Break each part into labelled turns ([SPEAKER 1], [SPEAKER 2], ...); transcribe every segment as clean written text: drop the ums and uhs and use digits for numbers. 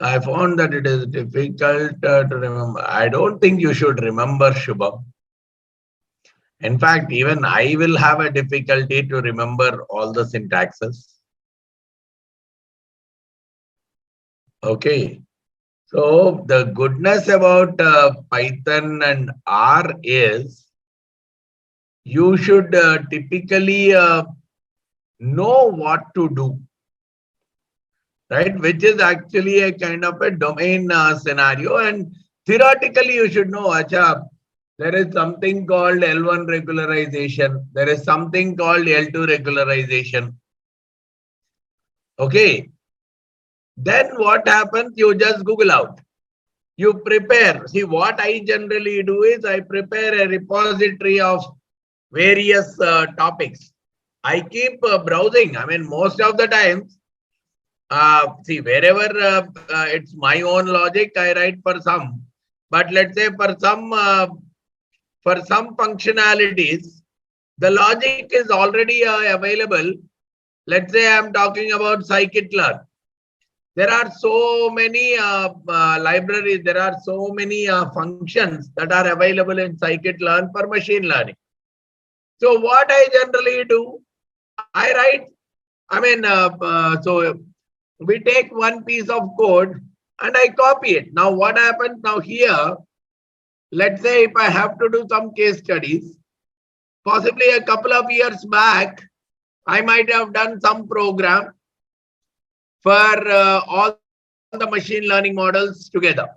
[SPEAKER 1] I found that it is difficult to remember. I don't think you should remember Shubham. In fact, even I will have a difficulty to remember all the syntaxes. Okay. So the goodness about Python and R is you should typically know what to do, right? Which is actually a kind of a domain scenario. And theoretically, you should know, acha, there is something called L1 regularization. There is something called L2 regularization. Okay. Then what happens? You just Google out. You prepare. See, what I generally do is I prepare a repository of various topics. I keep browsing. I mean, most of the times, see, wherever it's my own logic, I write for some. But let's say for some functionalities, the logic is already available. Let's say I'm talking about scikit-learn. There are so many libraries, there are so many functions that are available in scikit-learn for machine learning. So what I generally do, I write, I mean, so we take one piece of code and I copy it. Now what happens now here, let's say if I have to do some case studies, possibly a couple of years back, I might have done some program for all the machine learning models together.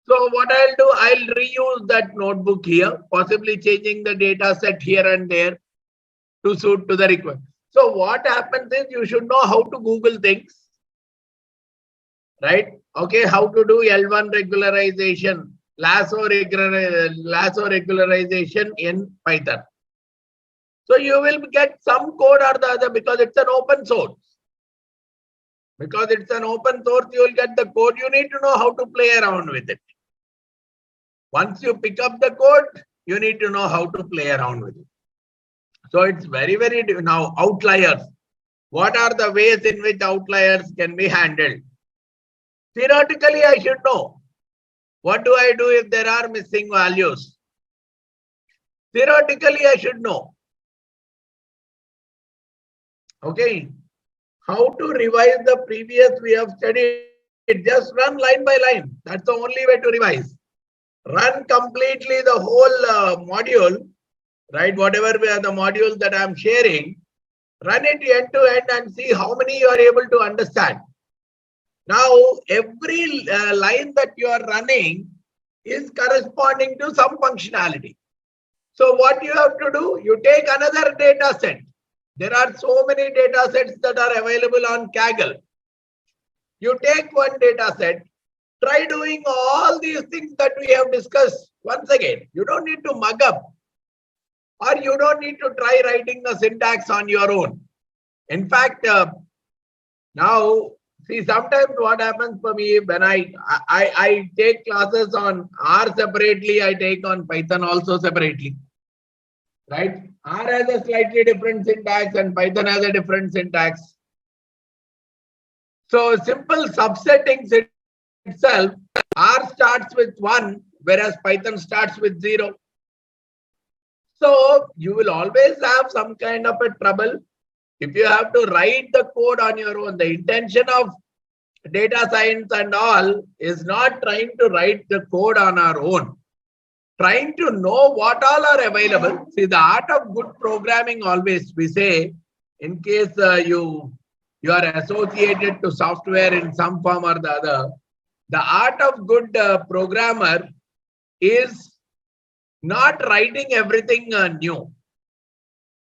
[SPEAKER 1] So what I'll do, I'll reuse that notebook here, possibly changing the data set here and there to suit to the requirement. So what happens is you should know how to Google things, right? Okay, how to do L1 regularization, lasso regularization in Python. So you will get some code or the other because it's an open source. Because it's an open source, you will get the code. You need to know how to play around with it. Once you pick up the code, you need to know how to play around with it. So it's very, very now outliers. What are the ways in which outliers can be handled? Theoretically, I should know. What do I do if there are missing values? Theoretically, I should know. Okay. How to revise the previous we have studied? Just run line by line. That's the only way to revise. Run completely the whole module, right? Whatever the modules that I'm sharing, run it end to end and see how many you are able to understand. Now, every line that you are running is corresponding to some functionality. So what you have to do, you take another data set. There are so many data sets that are available on Kaggle. You take one data set, try doing all these things that we have discussed once again. You don't need to mug up, or you don't need to try writing the syntax on your own. In fact, now, see, sometimes what happens for me when I take classes on R separately, I take on Python also separately. Right? R has a slightly different syntax and Python has a different syntax. So simple subsetting itself, R starts with 1, whereas Python starts with 0. So you will always have some kind of a trouble if you have to write the code on your own. The intention of data science and all is not trying to write the code on our own. Trying to know what all are available. See, the art of good programming always, we say, in case you are associated to software in some form or the other, the art of good programmer is not writing everything new,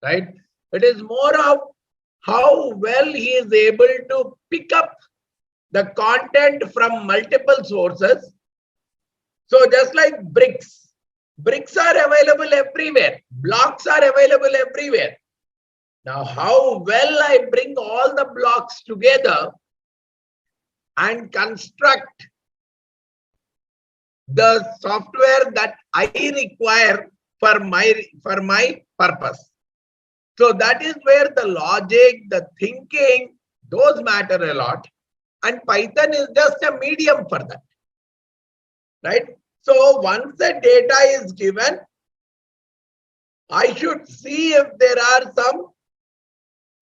[SPEAKER 1] right? It is more of how well he is able to pick up the content from multiple sources. So just like bricks, bricks are available everywhere. Blocks are available everywhere. Now, how well I bring all the blocks together and construct the software that I require for my purpose. So that is where the logic, the thinking, those matter a lot. and Python is just a medium for that, right? So once the data is given, I should see if there are some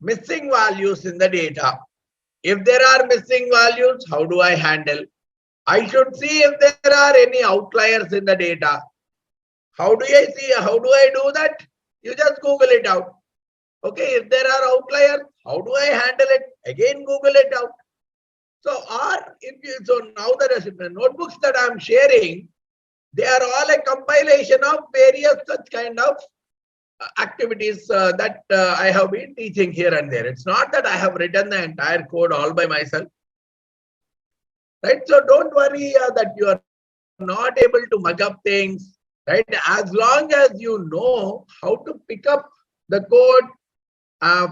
[SPEAKER 1] missing values in the data. If there are missing values, how do I handle? I should see if there are any outliers in the data. How do I see? How do I do that? You just Google it out. Okay, if there are outliers, how do I handle it? Again, Google it out. So, now the notebooks that I'm sharing, they are all a compilation of various such kind of activities that I have been teaching here and there. It's not that I have written the entire code all by myself, right? So don't worry that you are not able to mug up things, right? As long as you know how to pick up the code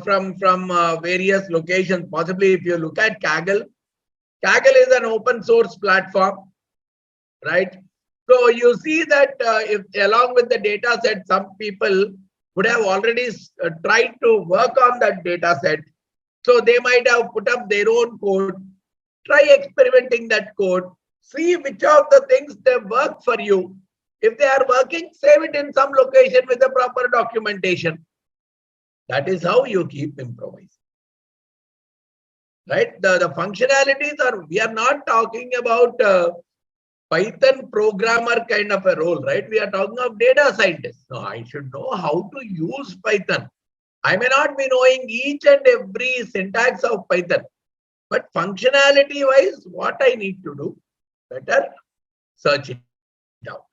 [SPEAKER 1] from various locations. Possibly, if you look at Kaggle, Kaggle is an open source platform, right? So you see that if along with the data set, some people would have already tried to work on that data set. So they might have put up their own code. Try experimenting that code. See which of the things they work for you. If they are working, save it in some location with the proper documentation. That is how you keep improvising. Right? The functionalities are, we are not talking about Python programmer kind of a role, right? We are talking of data scientists. So I should know how to use Python. I may not be knowing each and every syntax of Python, but functionality wise, what I need to do, better search it out.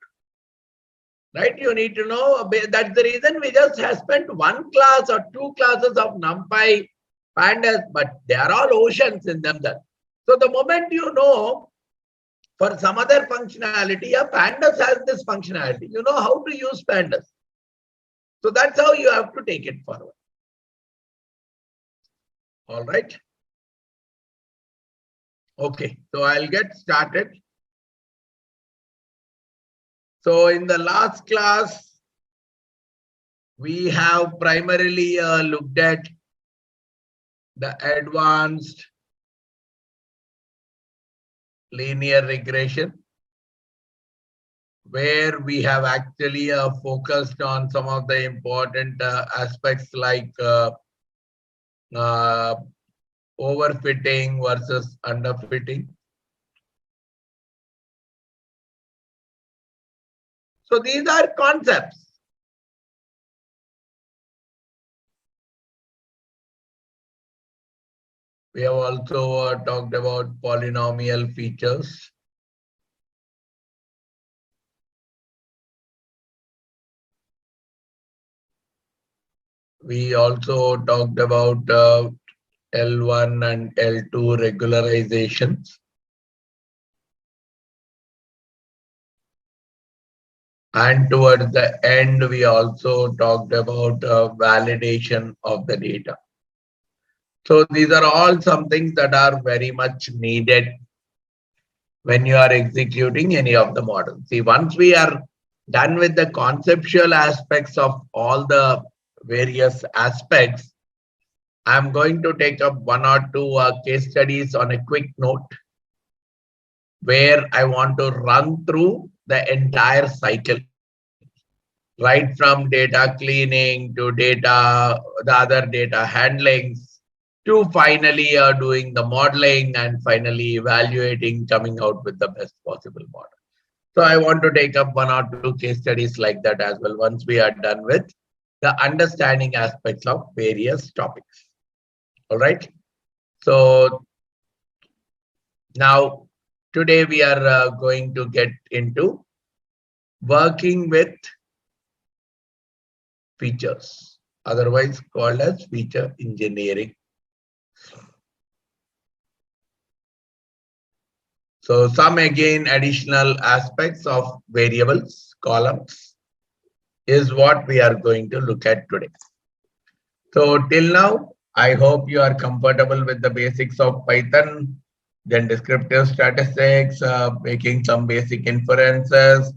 [SPEAKER 1] Right? You need to know. That's the reason we just have spent one class or two classes of NumPy, Pandas, but they are all oceans in them. So the moment you know, for some other functionality, Pandas has this functionality. You know how to use Pandas. So that's how you have to take it forward. All right. Okay, so I'll get started. So in the last class, we have primarily looked at the advanced linear regression, where we have actually focused on some of the important aspects like overfitting versus underfitting. So these are concepts. We have also talked about polynomial features. We also talked about L1 and L2 regularizations. And towards the end, we also talked about validation of the data. So these are all some things that are very much needed when you are executing any of the models. See, once we are done with the conceptual aspects of all the various aspects, I'm going to take up one or two case studies on a quick note, where I want to run through the entire cycle, right from data cleaning to the other data handlings, to finally doing the modeling and finally evaluating, coming out with the best possible model. So I want to take up one or two case studies like that as well once we are done with the understanding aspects of various topics. All right. So now today we are going to get into working with features, otherwise called as feature engineering. So some again additional aspects of variables, columns is what we are going to look at today. So till now, I hope you are comfortable with the basics of Python, then descriptive statistics, making some basic inferences,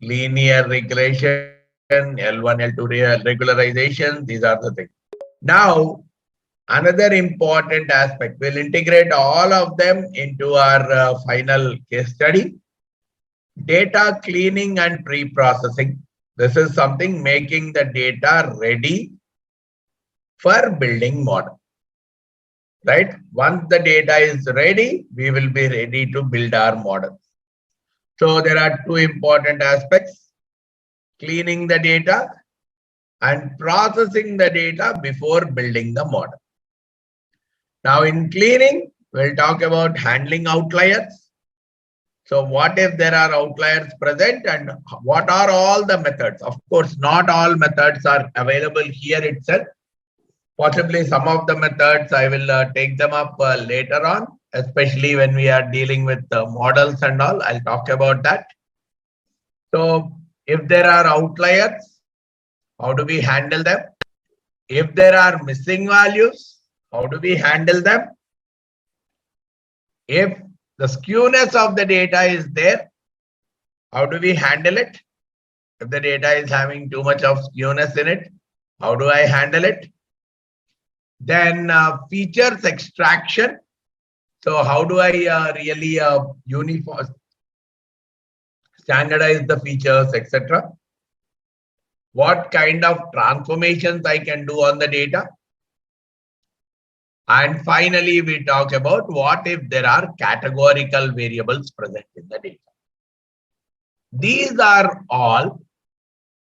[SPEAKER 1] linear regression, L1, L2 regularization. These are the things. Now, Another important aspect, we'll integrate all of them into our final case study. Data cleaning and pre-processing. This is something making the data ready for building model. Right? Once the data is ready, we will be ready to build our model. So there are two important aspects: cleaning the data and processing the data before building the model. Now in cleaning, we'll talk about handling outliers. So what if there are outliers present and what are all the methods? Of course, not all methods are available here itself. Possibly some of the methods I will take them up later on, especially when we are dealing with models and all. I'll talk about that. So if there are outliers, how do we handle them? If there are missing values, how do we handle them? If the skewness of the data is there, how do we handle it? If the data is having too much of skewness in it, how do I handle it? Then features extraction. So how do I really uniform, standardize the features, etc.? What kind of transformations I can do on the data? And finally, we talk about what if there are categorical variables present in the data. These are all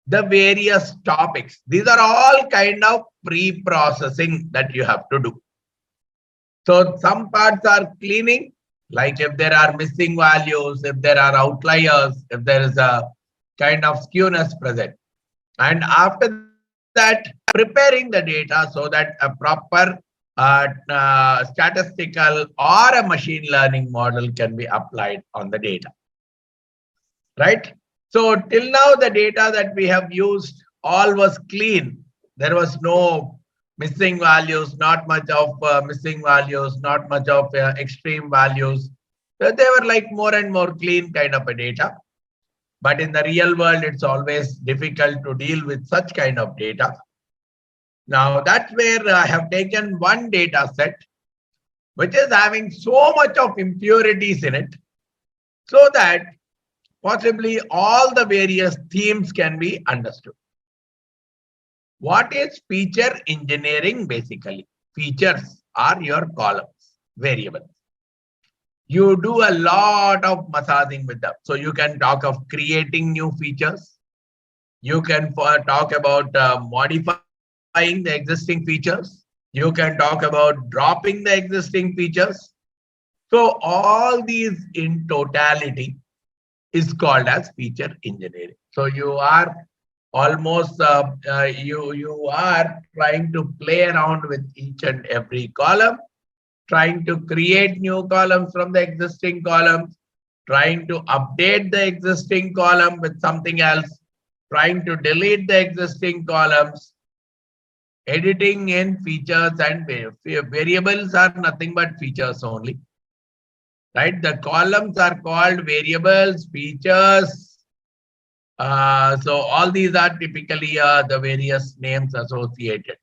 [SPEAKER 1] the various topics. These are all kind of pre-processing that you have to do. So some parts are cleaning, like if there are missing values, if there are outliers, if there is a kind of skewness present. And after that, preparing the data so that a proper statistical or a machine learning model can be applied on the data. Right? So till now, the data that we have used all was clean. There was no missing values, not much of missing values, not much of extreme values. So they were like more and more clean kind of a data. But in the real world, it's always difficult to deal with such kind of data. Now that's where I have taken one data set, which is having so much of impurities in it, so that possibly all the various themes can be understood. What is feature engineering basically? Features are your columns, variables. You do a lot of massaging with them. So you can talk of creating new features. You can talk about modifying the existing features. You can talk about dropping the existing features. So all these in totality is called as feature engineering. So you are almost you are trying to play around with each and every column, trying to create new columns from the existing columns, trying to update the existing column with something else, trying to delete the existing columns, editing in features and variables are nothing but features only. Right? The columns are called variables, features. So all these are typically the various names associated,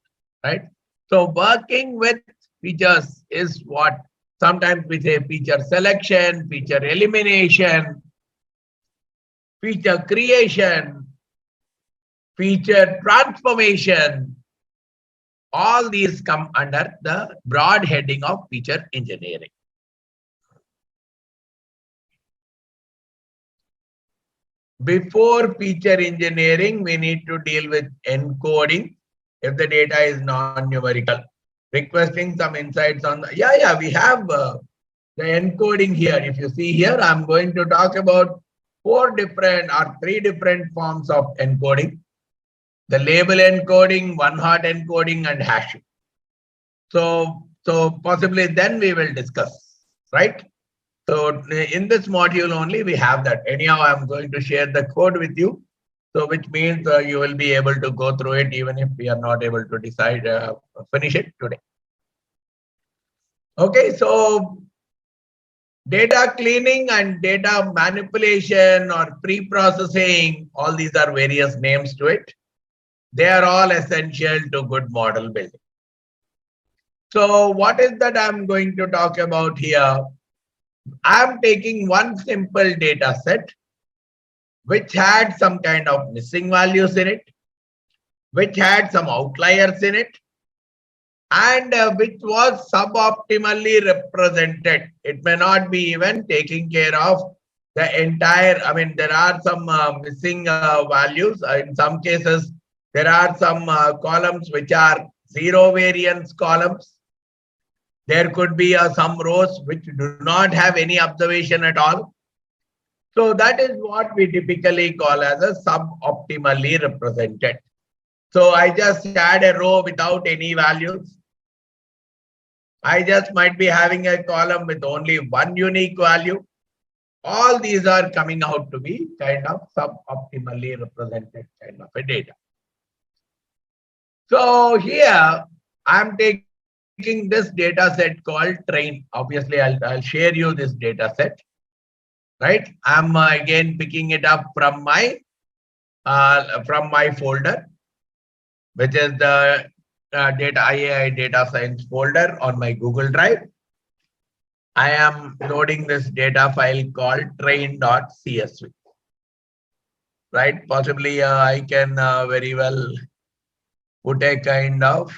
[SPEAKER 1] right? So working with features is what sometimes we say feature selection, feature elimination, feature creation, feature transformation. All these come under the broad heading of feature engineering. Before feature engineering, we need to deal with encoding if the data is non-numerical. Requesting some insights on the, we have the encoding here. If you see here, I'm going to talk about 4 different or 3 different forms of encoding. The label encoding, one-hot encoding, and hashing. So possibly then we will discuss, right? So in this module only we have that. Anyhow, I'm going to share the code with you. So which means you will be able to go through it even if we are not able to decide, finish it today. Okay, so data cleaning and data manipulation or pre-processing, all these are various names to it. They are all essential to good model building. So what is that I'm going to talk about here? I'm taking one simple data set which had some kind of missing values in it, which had some outliers in it, and which was suboptimally represented. It may not be even taking care of the entire, I mean, there are some missing values. In some cases, there are some columns which are zero variance columns. There could be some rows which do not have any observation at all. So that is what we typically call as a suboptimally represented. So I just add a row without any values. I just might be having a column with only one unique value. All these are coming out to be kind of suboptimally represented kind of a data. So here I'm taking this data set called train. Obviously, I'll share you this data set. Right? I'm again picking it up from my folder, which is the data IAI data science folder on my Google Drive. I am loading this data file called train.csv. Right? Possibly I can very well put a kind of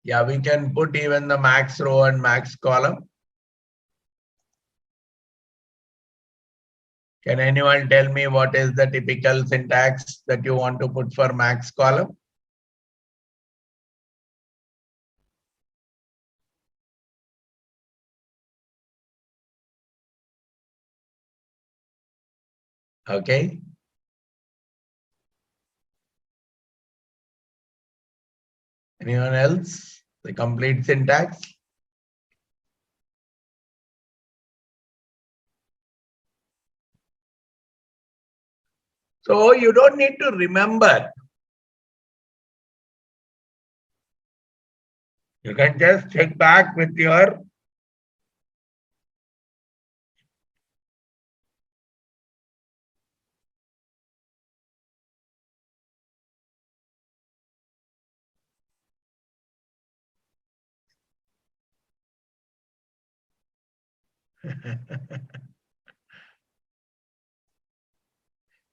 [SPEAKER 1] yeah, we can put even the max row and max column. Can anyone tell me what is the typical syntax that you want to put for max column? Okay. Anyone else? The complete syntax? So you don't need to remember. You can just check back with your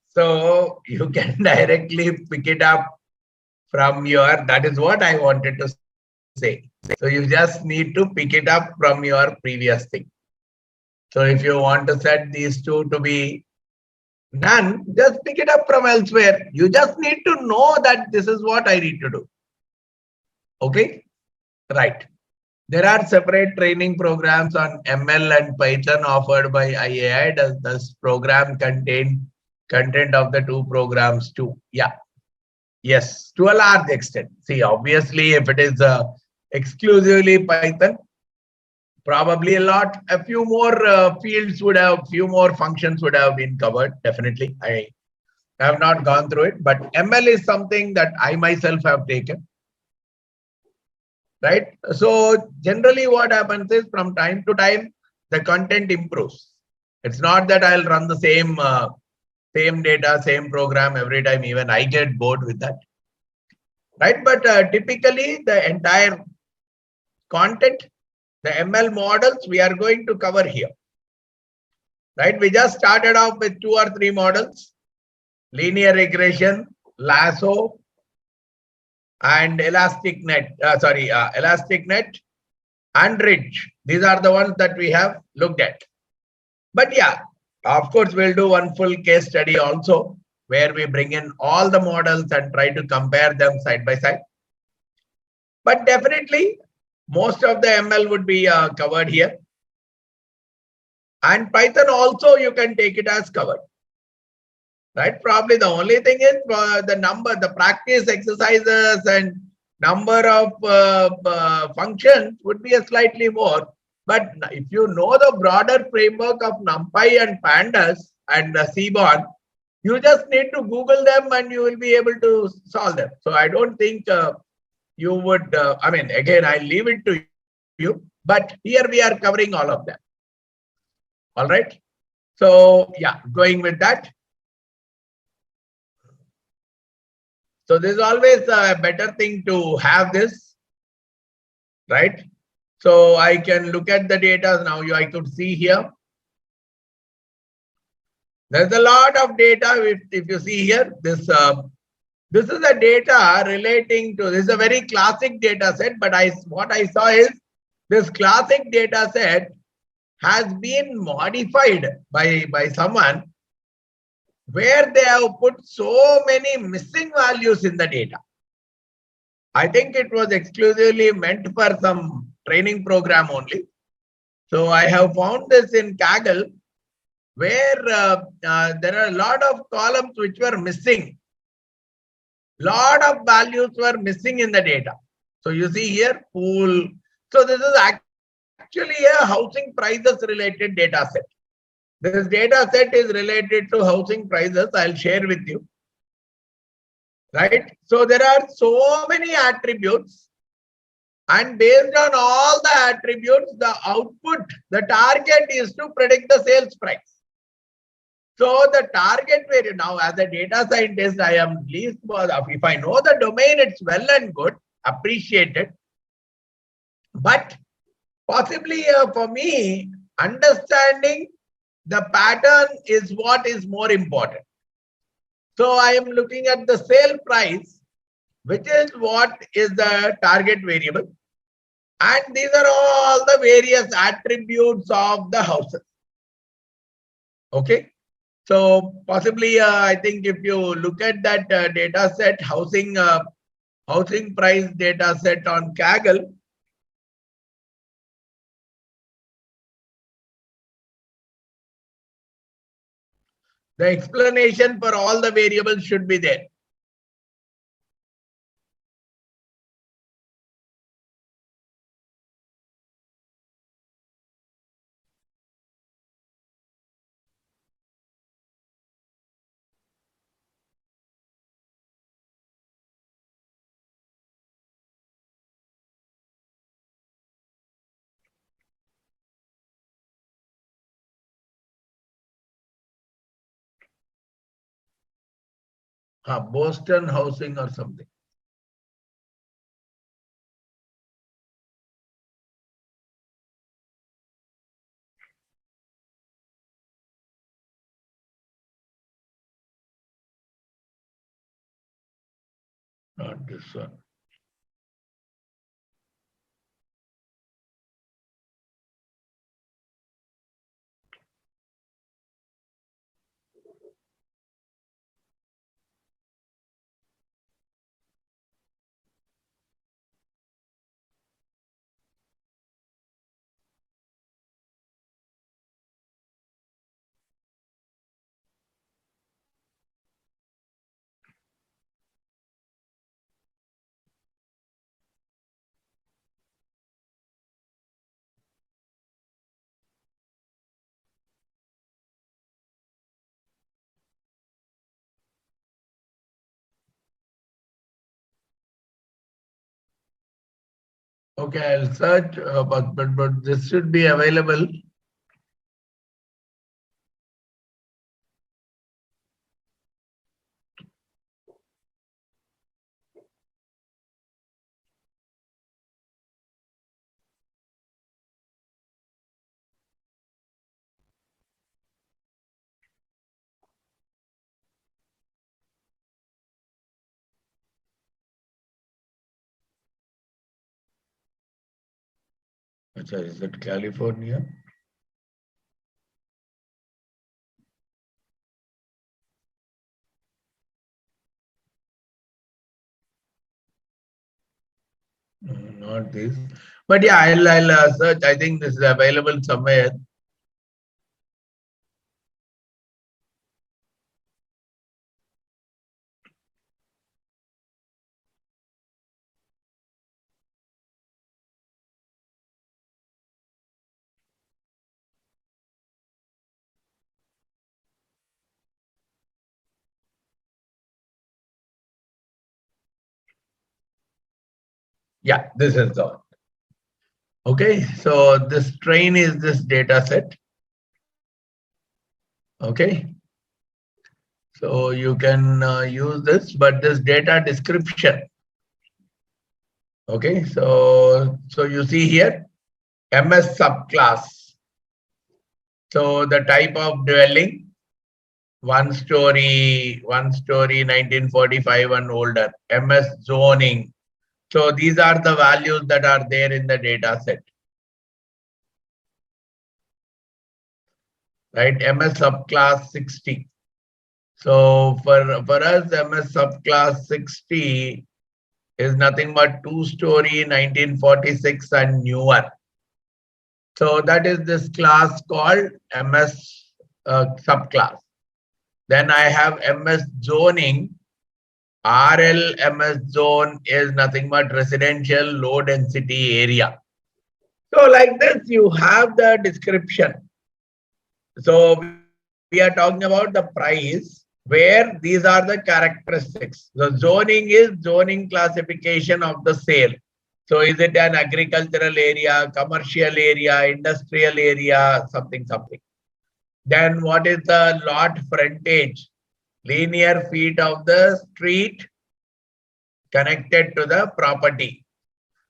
[SPEAKER 1] so you can directly pick it up from your, that is what I wanted to say. So you just need to pick it up from your previous thing. So if you want to set these two to be none, just pick it up from elsewhere. You just need to know that this is what I need to do. Okay, right. There are separate training programs on ML and Python offered by IAI. Does this program contain content of the two programs too? Yeah. Yes, to a large extent. See, obviously, if it is exclusively Python, probably a few more fields would have, few more functions would have been covered. Definitely. I have not gone through it, but ML is something that I myself have taken. Right? So generally what happens is from time to time, the content improves. It's not that I'll run the same data, same program every time. Even I get bored with that. Right? But typically the entire content, the ML models, we are going to cover here. Right? We just started off with 2 or 3 models: linear regression, lasso, and elastic net and ridge. These are the ones that we have looked at. But yeah, of course, we'll do one full case study also, where we bring in all the models and try to compare them side by side. But definitely, most of the ML would be covered here. And Python also, you can take it as covered. Right? Probably the only thing is the practice exercises and number of functions would be a slightly more. But if you know the broader framework of NumPy and Pandas and Seaborn, you just need to Google them and you will be able to solve them. So I don't think you would, I mean, again, I leave it to you, but here we are covering all of them. All right. So yeah, going with that. So this is always a better thing to have this, right? So I can look at the data now. I could see here. There's a lot of data. If you see here, this is the data relating to, this is a very classic data set, but what I saw is this classic data set has been modified by someone where they have put so many missing values in the data. I think it was exclusively meant for some training program only. So I have found this in Kaggle where there are a lot of columns which were missing. Lot of values were missing in the data. So you see here, pool. So this is actually a housing prices related data set. This data set is related to housing prices. I'll share with you. Right? So there are so many attributes, and based on all the attributes, the output, the target is to predict the sales price. So the target value, now as a data scientist, I am least, if I know the domain, it's well and good, appreciated. But possibly for me, understanding the pattern is what is more important. So I am looking at the sale price, which is what is the target variable. And these are all the various attributes of the houses. Okay. So possibly, I think if you look at that data set, housing price data set on Kaggle, the explanation for all the variables should be there. Boston housing or something. Not this one. Okay, I'll search, but this should be available. Is it California? Not this. But yeah, I'll search. I think this is available somewhere. Yeah, this is the one. Okay, so this train is this data set. Okay, so you can use this, but this data description. Okay, so you see here MS subclass. So the type of dwelling, one story, 1945 and older. MS zoning. So these are the values that are there in the data set. Right, MS subclass 60. So for us, MS subclass 60 is nothing but two-story 1946 and newer. So that is this class called MS subclass. Then I have MS zoning. RLMS zone is nothing but residential low density area. So like this, you have the description. So we are talking about the price where these are the characteristics. The zoning is zoning classification of the sale. So is it an agricultural area, commercial area, industrial area, something. Then what is the lot frontage? Linear feet of the street connected to the property.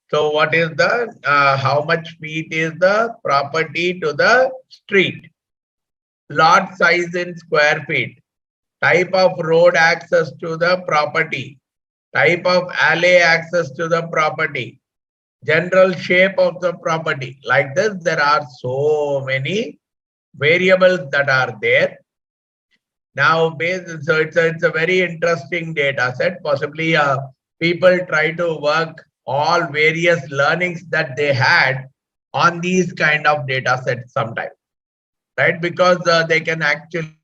[SPEAKER 1] So what is the, how much feet is the property to the street? Lot size in square feet. Type of road access to the property. Type of alley access to the property. General shape of the property. Like this, there are so many variables that are there. Now, so it's a very interesting data set. Possibly people try to work all various learnings that they had on these kind of data sets sometimes, right? Because they can actually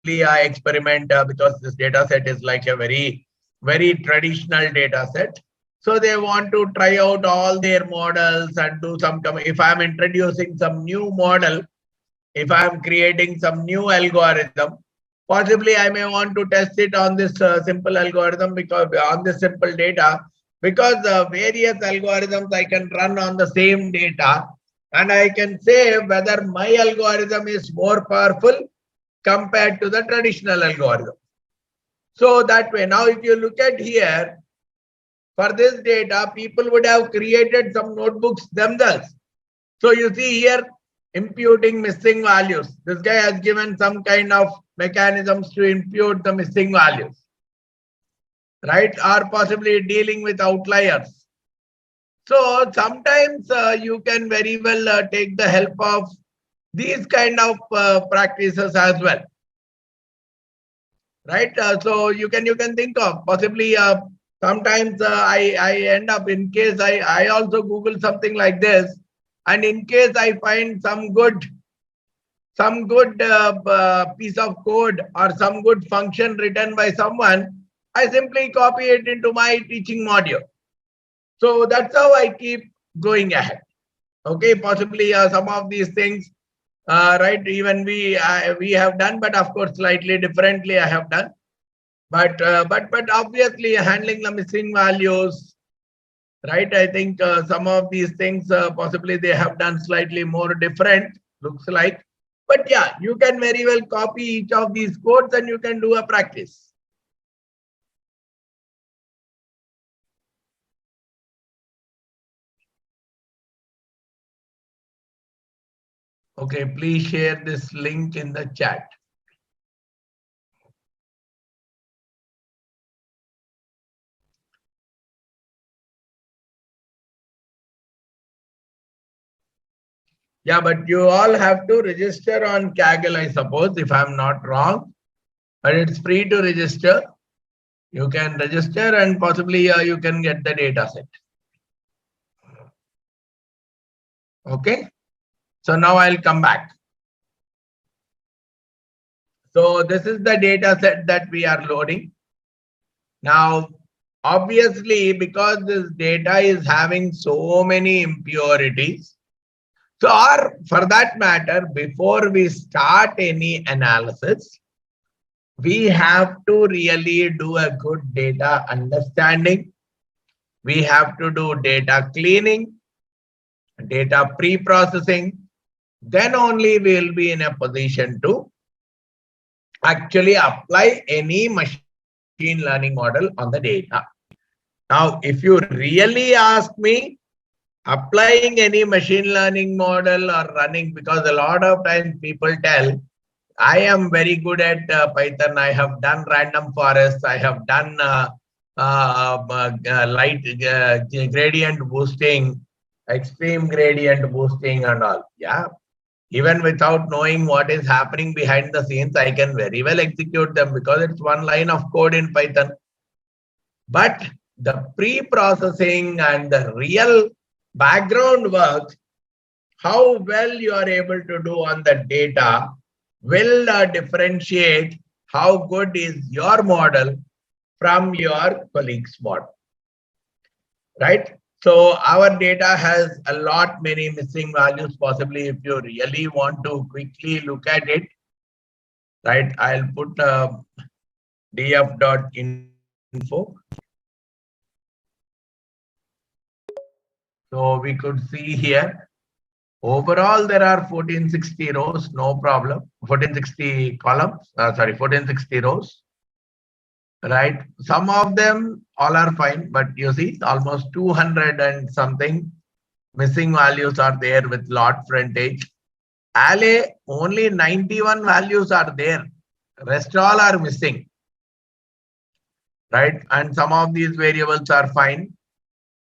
[SPEAKER 1] experiment because this data set is like a very traditional data set. So they want to try out all their models and do some, if I'm introducing some new model, if I'm creating some new algorithm, possibly I may want to test it on this simple algorithm because on this simple data, because various algorithms I can run on the same data and I can say whether my algorithm is more powerful compared to the traditional algorithm. So that way, now if you look at here, for this data, people would have created some notebooks themselves. So you see here, imputing missing values. This guy has given some kind of mechanisms to impute the missing values, right? Or possibly dealing with outliers. So sometimes you can very well take the help of these kind of practices as well, right? So you can think of possibly sometimes I end up, in case I also Google something like this, and in case I find some good piece of code or some good function written by someone, I simply copy it into my teaching module. So that's how I keep going ahead. Okay, possibly some of these things, right? Even we have done, but of course slightly differently I have done. But obviously handling the missing values, right? I think some of these things possibly they have done slightly more different, looks like. But yeah, you can very well copy each of these codes and you can do a practice. Okay, please share this link in the chat. Yeah, but you all have to register on Kaggle, I suppose, if I'm not wrong. But it's free to register. You can register and possibly you can get the data set. Okay. So now I'll come back. So this is the data set that we are loading. Now, obviously, because this data is having so many impurities, so or for that matter, before we start any analysis, we have to really do a good data understanding. we have to do data cleaning, data pre-processing. Then only we will be in a position to actually apply any machine learning model on the data. Now, if you really ask me, applying any machine learning model or running, because a lot of times people tell, I am very good at Python. I have done random forests. I have done light gradient boosting, extreme gradient boosting and all. Yeah. Even without knowing what is happening behind the scenes, I can very well execute them because it's one line of code in Python. But the pre-processing and the real background work, how well you are able to do on the data will differentiate how good is your model from your colleague's model, right? So our data has a lot many missing values. Possibly, if you really want to quickly look at it, right? I'll put df.info. So we could see here, overall there are 1460 rows, no problem. 1460 columns, sorry, 1460 rows, right? Some of them all are fine, but you see almost 200 and something missing values are there with lot frontage. Alley, only 91 values are there. Rest all are missing, right? And some of these variables are fine.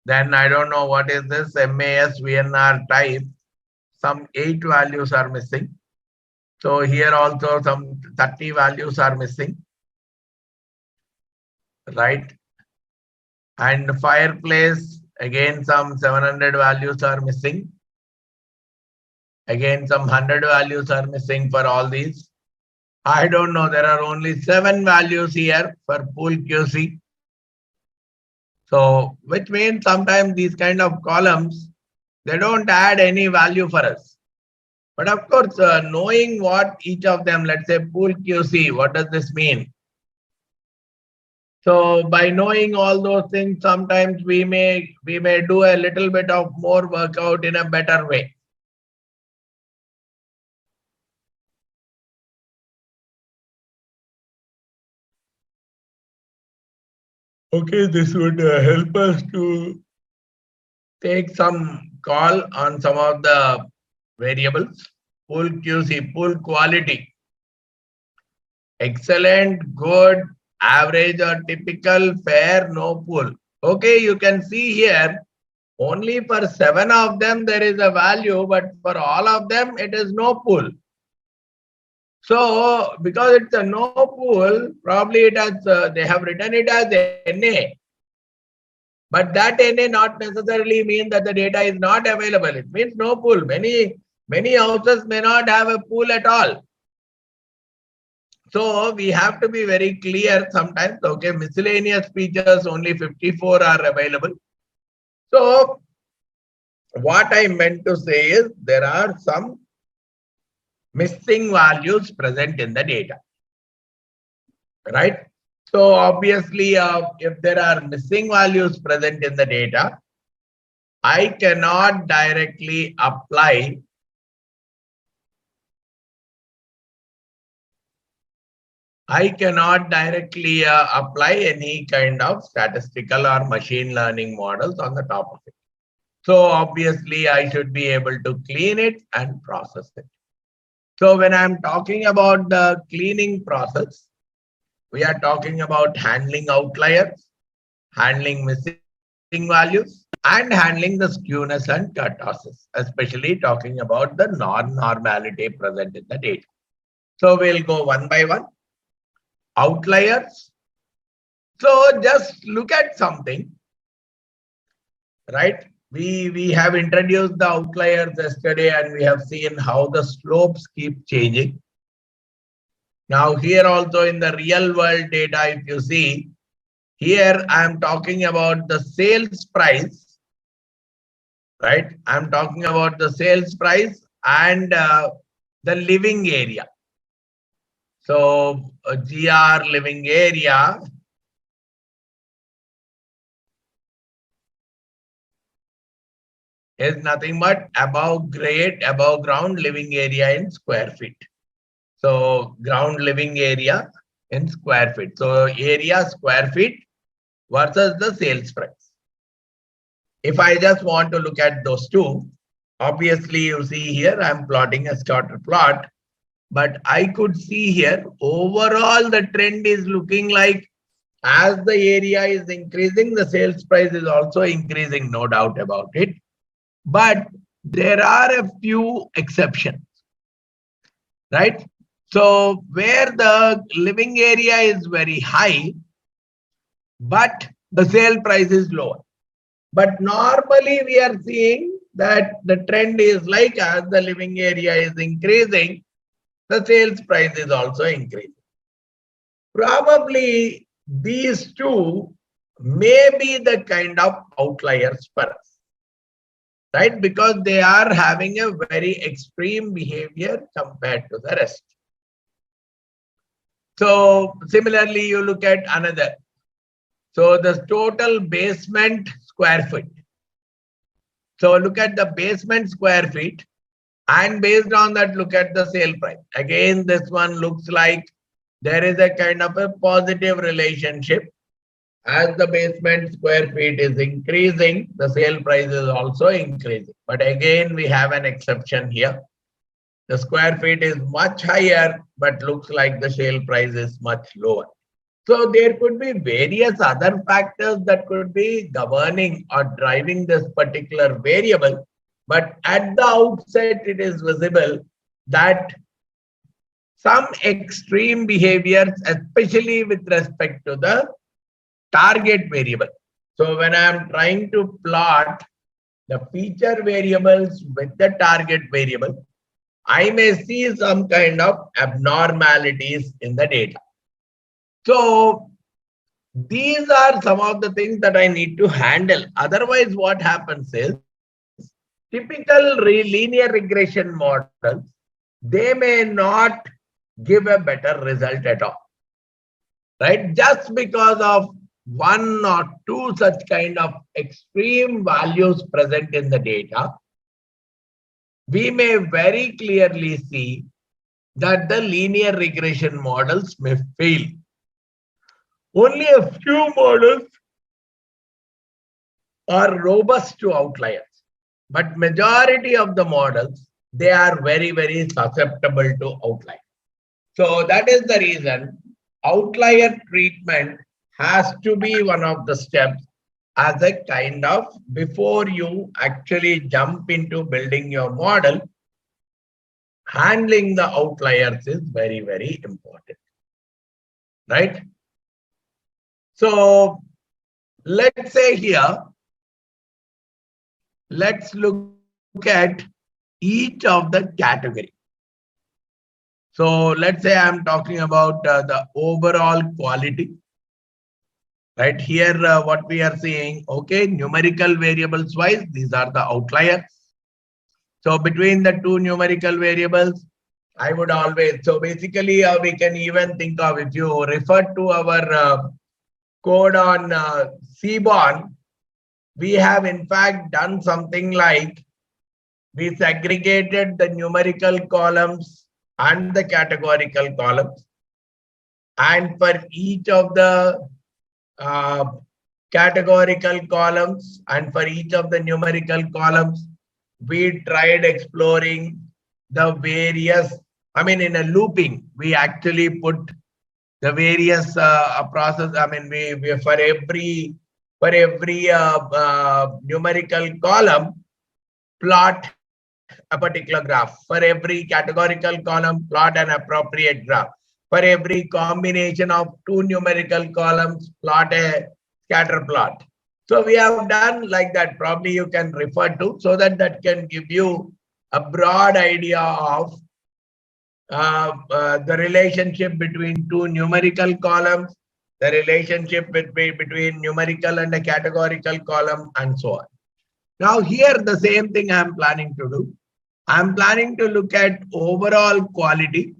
[SPEAKER 1] Then I don't know what is this MAS VNR type. Some 8 values are missing. So here also some 30 values are missing, right? And fireplace, again some 700 values are missing. Again some 100 values are missing for all these. I don't know, there are only 7 values here for pool QC. So which means sometimes these kind of columns, they don't add any value for us. But of course, knowing what each of them, let's say pool QC, what does this mean? So by knowing all those things, sometimes we may do a little bit of more workout in a better way. Okay, this would help us to take some call on some of the variables. Pool QC, pool quality, excellent, good, average or typical, fair, no pool. Okay, you can see here, only for 7 of them there is a value, but for all of them it is no pool. So because it's a no pool, probably it has they have written it as NA. But that NA not necessarily mean that the data is not available. It means no pool. Many houses may not have a pool at all. So we have to be very clear sometimes. Okay, miscellaneous features only 54 are available. So what I meant to say is there are some missing values present in the data, right? So obviously, if there are missing values present in the data, I cannot directly apply apply any kind of statistical or machine learning models on the top of it. So obviously, I should be able to clean it and process it. So when I'm talking about the cleaning process, we are talking about handling outliers, handling missing values, and handling the skewness and kurtosis, especially talking about the non-normality present in the data. So we'll go one by one. Outliers. So just look at something, right? We have introduced the outliers yesterday and we have seen how the slopes keep changing. Now here also in the real world data, if you see, here I am talking about the sales price, right? I'm talking about the sales price and the living area. So GR living area is nothing but above grade, above ground living area in square feet. So ground living area in square feet. So area square feet versus the sales price. If I just want to look at those two, obviously you see here I'm plotting a scatter plot, but I could see here overall the trend is looking like as the area is increasing, the sales price is also increasing, no doubt about it. But there are a few exceptions, right? So where the living area is very high, but the sale price is lower. But normally we are seeing that the trend is like as the living area is increasing, the sales price is also increasing. Probably these two may be the kind of outliers for us, right? Because they are having a very extreme behavior compared to the rest. So similarly, you look at another. So the total basement square feet. So look at the basement square feet, and based on that, look at the sale price. Again, this one looks like there is a kind of a positive relationship. As the basement square feet is increasing, the sale price is also increasing. But again, we have an exception here. The square feet is much higher, but looks like the sale price is much lower. So there could be various other factors that could be governing or driving this particular variable. But at the outset, it is visible that some extreme behaviors, especially with respect to the target variable. So when I am trying to plot the feature variables with the target variable, I may see some kind of abnormalities in the data. So these are some of the things that I need to handle. Otherwise, what happens is typical linear regression models, they may not give a better result at all, right? Just because of one or two such kind of extreme values present in the data, we may very clearly see that the linear regression models may fail. Only a few models are robust to outliers, but majority of the models, they are very, very susceptible to outliers. So that is the reason outlier treatment has to be one of the steps as a kind of, before you actually jump into building your model, handling the outliers is very, very important, right? So let's say here, let's look at each of the category. So let's say I'm talking about the overall quality. Right here, what we are seeing, okay, numerical variables wise, these are the outliers. So between the two numerical variables, I would always, so basically we can even think of, if you refer to our code on Seaborn, we have in fact done something like we segregated the numerical columns and the categorical columns. And for each of the categorical columns and for each of the numerical columns, we tried exploring the various, I mean, in a looping, we actually put the various process. I mean, we for every numerical column, plot a particular graph. For every categorical column, plot an appropriate graph. For every combination of two numerical columns, plot a scatter plot. So we have done like that. Probably you can refer to, so that that can give you a broad idea of the relationship between two numerical columns, the relationship between numerical and a categorical column, and so on. Now here the same thing I am planning to do. I am planning to look at overall quality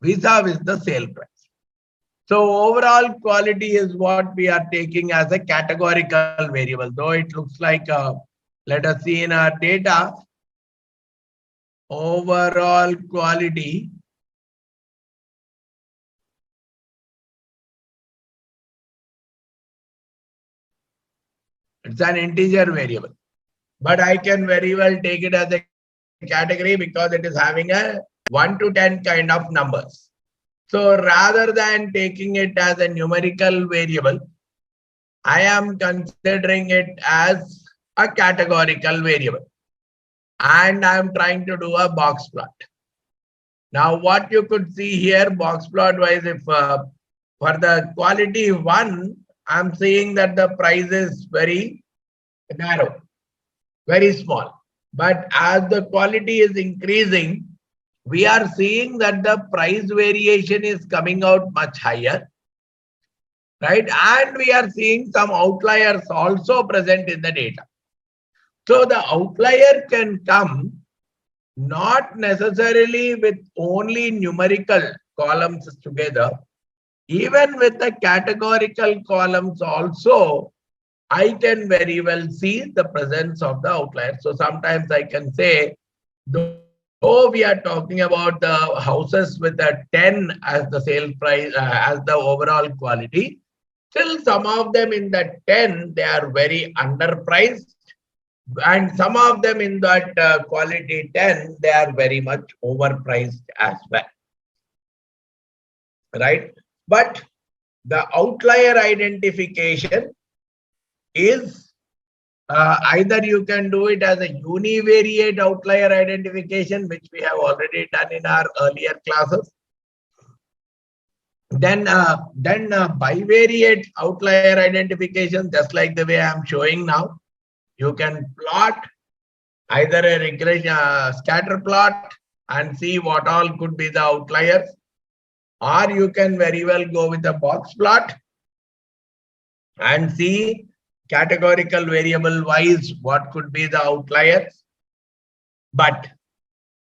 [SPEAKER 1] vis-a-vis the sale price. So overall quality is what we are taking as a categorical variable, though it looks like Let us see in our data, overall quality. It's an integer variable, but I can very well take it as a category because it is having a 1 to 10 kind of numbers. So rather than taking it as a numerical variable, I am considering it as a categorical variable. And I'm trying to do a box plot. Now, what you could see here, box plot wise, if for the quality 1, I'm seeing that the price is very narrow, very small. But as the quality is increasing, we are seeing that the price variation is coming out much higher, right? And we are seeing some outliers also present in the data. So the outlier can come not necessarily with only numerical columns together, even with the categorical columns also, I can very well see the presence of the outlier. So sometimes I can say, though we are talking about the houses with a 10 as the sale price, as the overall quality, still some of them in that 10, they are very underpriced. And some of them in that quality 10, they are very much overpriced as well, right? But the outlier identification is either you can do it as a univariate outlier identification, which we have already done in our earlier classes. Then bivariate outlier identification, just like the way I'm showing now. You can plot either a regression scatter plot and see what all could be the outliers, or you can very well go with a box plot and see categorical variable wise what could be the outliers. But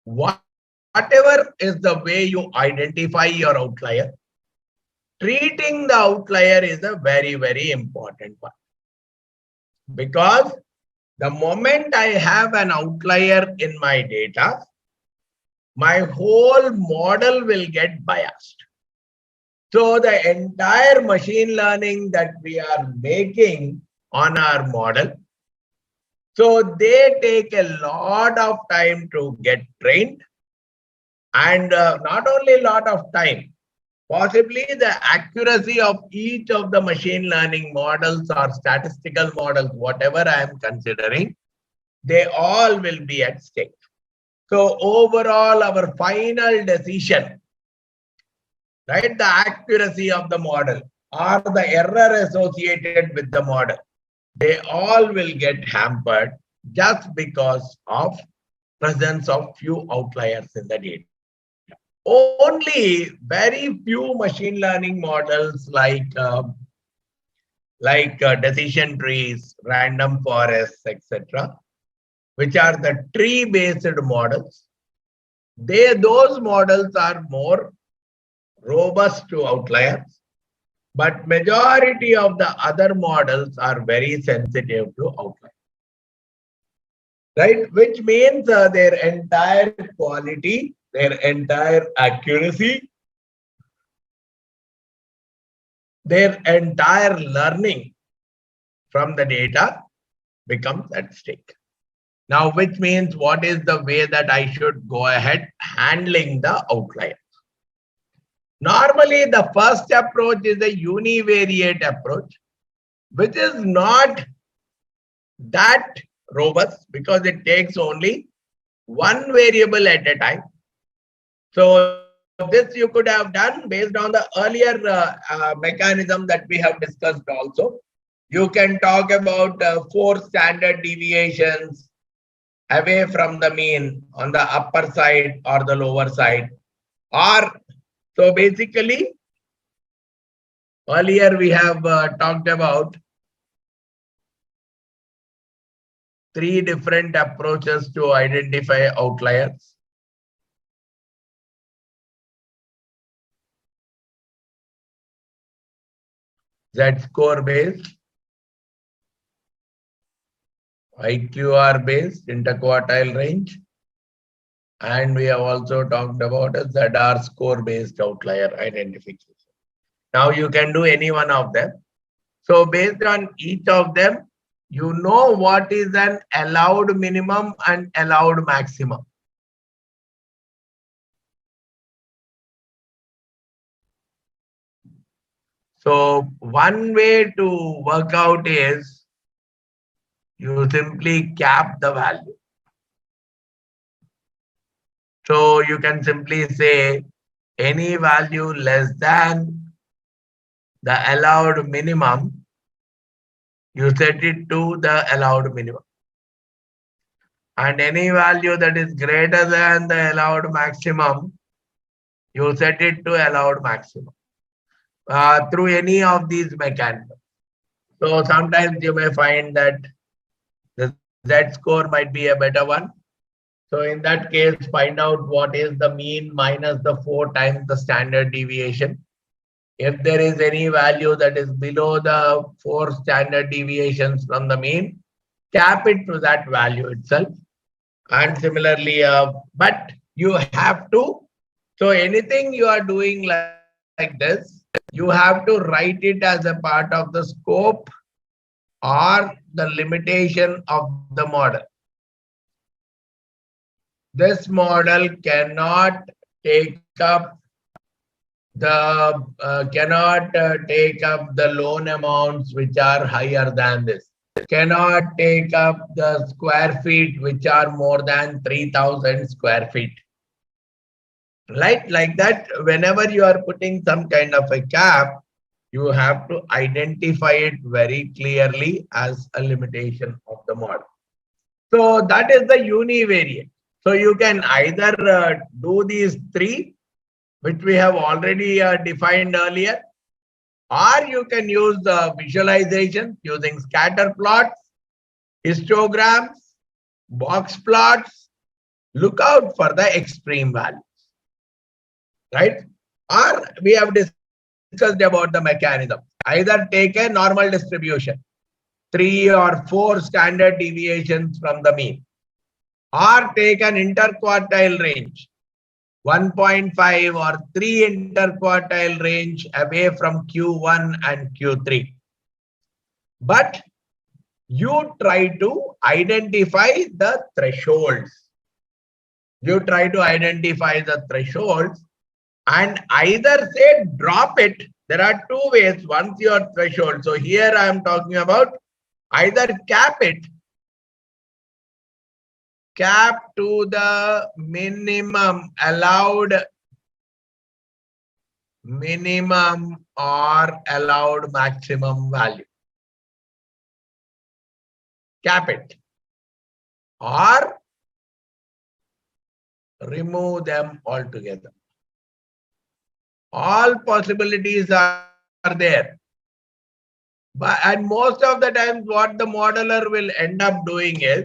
[SPEAKER 1] whatever is the way you identify your outlier, treating the outlier is a very, very important one. Because the moment I have an outlier in my data, my whole model will get biased. So the entire machine learning that we are making on our model, so they take a lot of time to get trained, and not only a lot of time, possibly the accuracy of each of the machine learning models or statistical models, whatever I am considering, they all will be at stake. So overall, our final decision, right, the accuracy of the model or the error associated with the model, they all will get hampered just because of presence of few outliers in the data. Only very few machine learning models like decision trees, random forests, etc., which are the tree-based models, those models are more robust to outliers, but majority of the other models are very sensitive to outliers, right? Which means their entire quality, their entire accuracy, their entire learning from the data becomes at stake. Now, which means what is the way that I should go ahead handling the outlier? Normally, the first approach is a univariate approach, which is not that robust because it takes only one variable at a time. So this you could have done based on the earlier mechanism that we have discussed also. You can talk about 4 standard deviations away from the mean on the upper side or the lower side. Or so basically, earlier we have talked about 3 different approaches to identify outliers. Z-score based, IQR based interquartile range. And we have also talked about a ZR score based outlier identification. Now you can do any one of them. So based on each of them, you know what is an allowed minimum and allowed maximum. So one way to work out is you simply cap the value. So you can simply say any value less than the allowed minimum, you set it to the allowed minimum. And any value that is greater than the allowed maximum, you set it to allowed maximum through any of these mechanisms. So sometimes you may find that the Z score might be a better one. So in that case, find out what is the mean minus the 4 times the standard deviation. If there is any value that is below the 4 standard deviations from the mean, cap it to that value itself. And similarly, but you have to, so anything you are doing like this, you have to write it as a part of the scope or the limitation of the model. This model cannot take up the loan amounts which are higher than this. Cannot take up the square feet which are more than 3,000 square feet. Right? Like that, whenever you are putting some kind of a cap, you have to identify it very clearly as a limitation of the model. So that is the univariate. So you can either do these three, which we have already defined earlier, or you can use the visualization using scatter plots, histograms, box plots. Look out for the extreme values, right? Or we have discussed about the mechanism. Either take a normal distribution, 3 or 4 standard deviations from the mean, or take an interquartile range, 1.5 or 3 interquartile range away from Q1 and Q3. But you try to identify the thresholds. You try to identify the thresholds and either say drop it. There are two ways once your threshold. So here I am talking about either cap it, cap to the minimum allowed minimum or allowed maximum value. Cap it or remove them altogether. All possibilities are there. But and most of the times what the modeler will end up doing is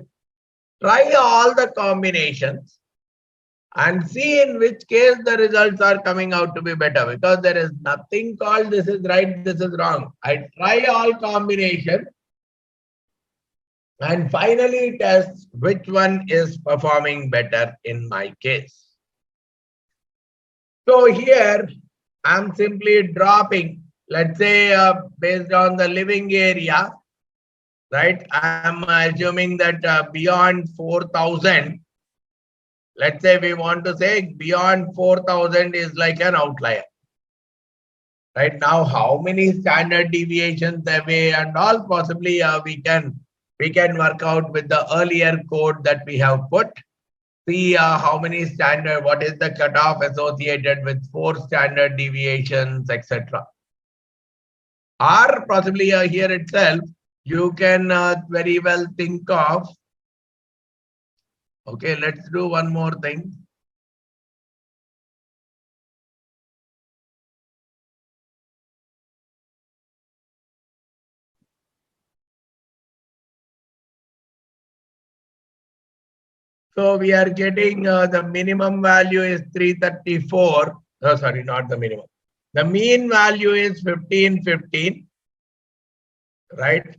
[SPEAKER 1] try all the combinations and see in which case the results are coming out to be better, because there is nothing called this is right, this is wrong. I try all combinations and finally test which one is performing better in my case. So here I'm simply dropping, let's say based on the living area, right? I'm assuming that beyond 4,000, let's say we want to say beyond 4,000 is like an outlier. Right now, how many standard deviations away and all, possibly we can work out with the earlier code that we have put. See how many standard, what is the cutoff associated with 4 standard deviations, etc. Or possibly here itself, you can very well think of, okay, let's do one more thing. So we are getting the minimum value is 334. Oh, sorry, not the minimum. The mean value is 1515, right?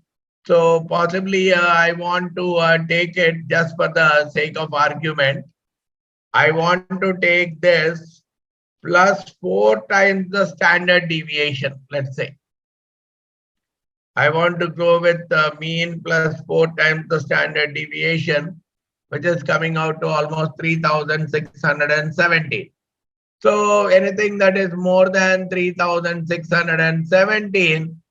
[SPEAKER 1] So possibly I want to take it just for the sake of argument. I want to take this plus 4 times the standard deviation, let's say. I want to go with the mean plus 4 times the standard deviation, which is coming out to almost 3,617. So anything that is more than 3,617,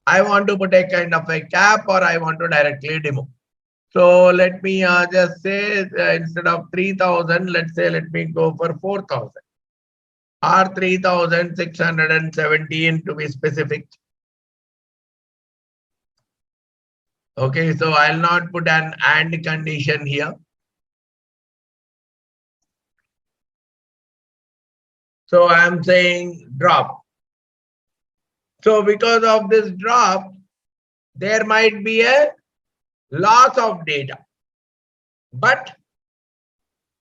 [SPEAKER 1] I want to put a kind of a cap or I want to directly remove. So let me just say instead of 3,000, let's say let me go for 4,000 or 3,617 to be specific. Okay, so I'll not put an AND condition here. So I'm saying drop. So because of this drop, there might be a loss of data, but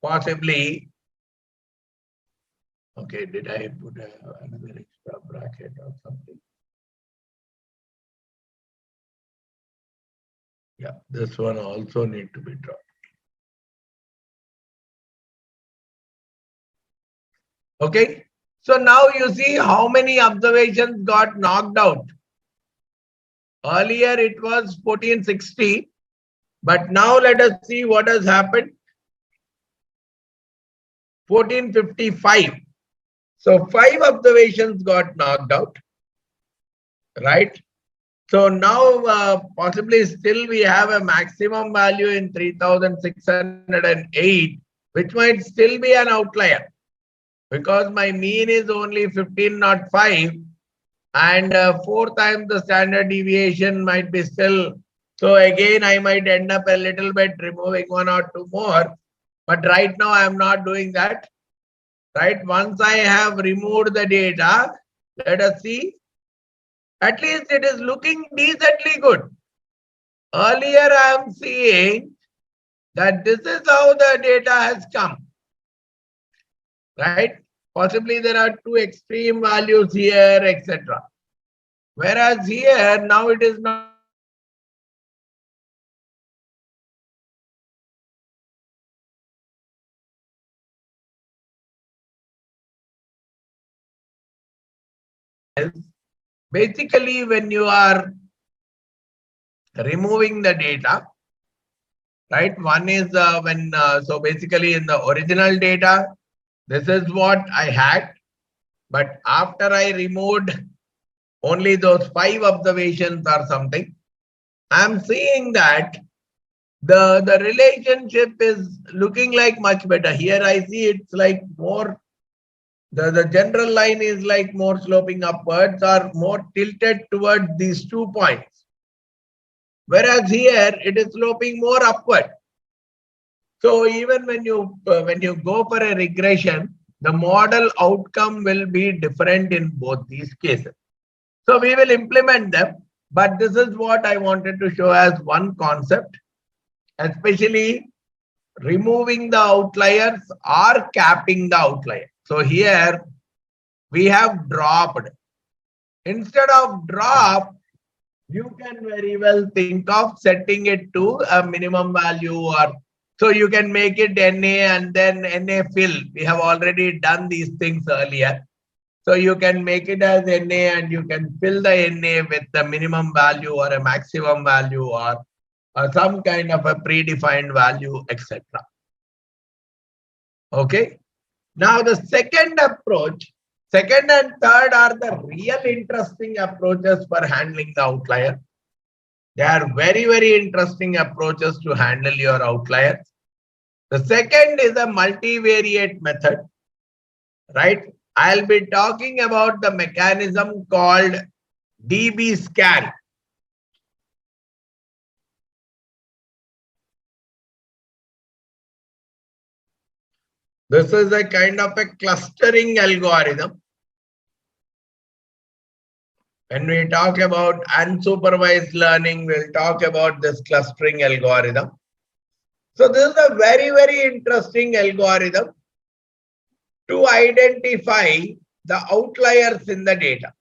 [SPEAKER 1] possibly, okay, did I put another extra bracket or something? Yeah, this one also need to be dropped. Okay, so now you see how many observations got knocked out. Earlier it was 1460, but now let us see what has happened. 1455. So 5 observations got knocked out, right? So now possibly still we have a maximum value in 3,608, which might still be an outlier because my mean is only 1505 and 4 times the standard deviation might be still. So again, I might end up a little bit removing 1 or 2 more, but right now I am not doing that. Right? Once I have removed the data, let us see. At least it is looking decently good. Earlier, I am seeing that this is how the data has come. Right? Possibly there are 2 extreme values here, etc. Whereas here, now it is not. Basically, when you are removing the data, right? One is so basically in the original data, this is what I had. But after I removed only those 5 observations or something, I'm seeing that the relationship is looking like much better. Here I see it's like more, the general line is like more sloping upwards or more tilted towards these 2 points. Whereas here it is sloping more upward. So even when you go for a regression, the model outcome will be different in both these cases. So we will implement them, but this is what I wanted to show as one concept, especially removing the outliers or capping the outlier. So here we have dropped. Instead of drop, you can very well think of setting it to a minimum value, or so you can make it NA and then NA fill. We have already done these things earlier. So you can make it as NA and you can fill the NA with the minimum value or a maximum value or some kind of a predefined value, etc. Okay. Now the second approach, second and third are the real interesting approaches for handling the outlier. They are very, very interesting approaches to handle your outliers. The second is a multivariate method, right? I'll be talking about the mechanism called DB scan. This is a kind of a clustering algorithm. When we talk about unsupervised learning, we'll talk about this clustering algorithm. So this is a very, very interesting algorithm to identify the outliers in the data.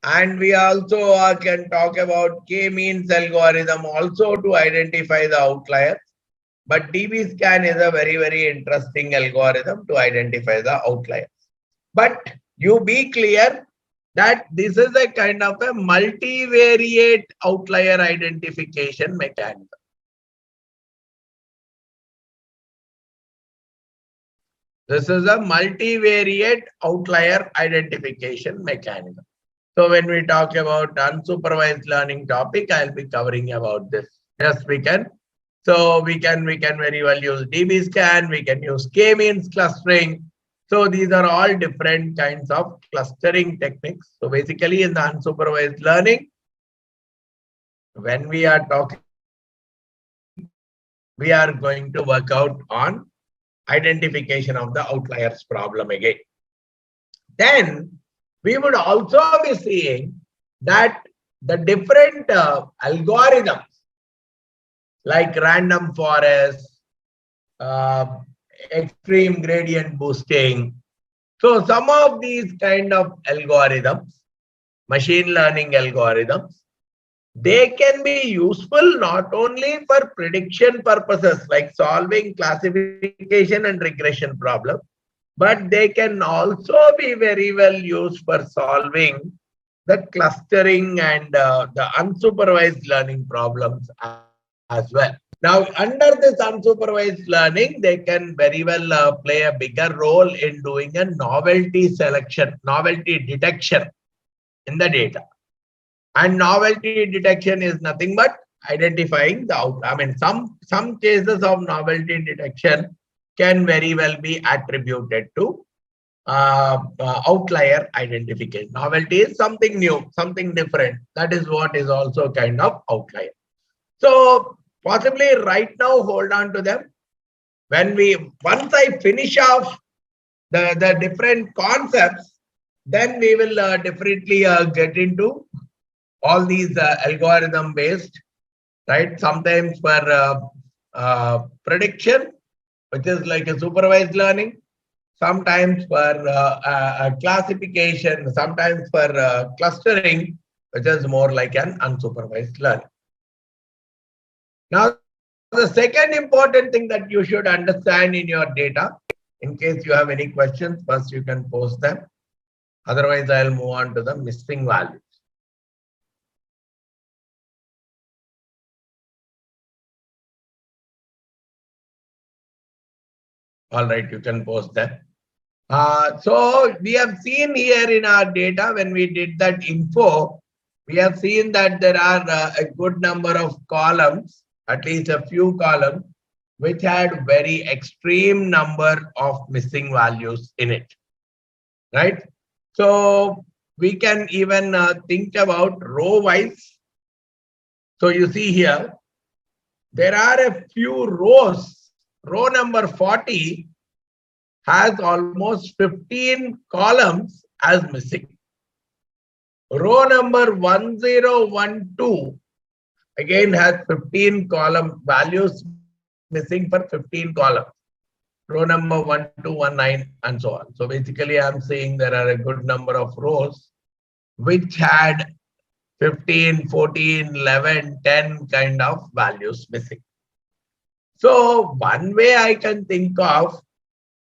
[SPEAKER 1] And we also can talk about k-means algorithm also to identify the outliers. But DB scan is a very, very interesting algorithm to identify the outliers. But you be clear that this is a kind of a multivariate outlier identification mechanism. This is a multivariate outlier identification mechanism. So when we talk about unsupervised learning topic, I'll be covering about this. Yes, we can. So we can very well use DB scan, we can use k-means clustering. So these are all different kinds of clustering techniques. So basically in the unsupervised learning, when we are talking, we are going to work out on identification of the outliers problem again. Then we would also be seeing that the different algorithms like random forest, extreme gradient boosting. So some of these kind of algorithms, machine learning algorithms, they can be useful not only for prediction purposes like solving classification and regression problems, but they can also be very well used for solving the clustering and the unsupervised learning problems as well. Now, under this unsupervised learning, they can very well play a bigger role in doing a novelty selection, novelty detection in the data. And novelty detection is nothing but identifying the out. I mean, some cases of novelty detection can very well be attributed to outlier identification. Novelty is something new, something different. That is what is also kind of outlier. So possibly right now, hold on to them. Once I finish off the different concepts, then we will definitely get into all these algorithm based, right? Sometimes for prediction, which is like a supervised learning, sometimes for classification, sometimes for clustering, which is more like an unsupervised learning. Now, the second important thing that you should understand in your data, in case you have any questions, first you can post them. Otherwise, I'll move on to the missing values. All right, you can post them. So we have seen here in our data when we did that info, we have seen that there are a good number of columns, at least a few columns, which had very extreme number of missing values in it, right? So we can even think about row wise. So you see here, there are a few rows. Row number 40 has almost 15 columns as missing. Row number 1012 again has 15 column values missing for 15 columns. Row number 1219 and so on. So basically I'm saying there are a good number of rows which had 15, 14, 11, 10 kind of values missing. So one way I can think of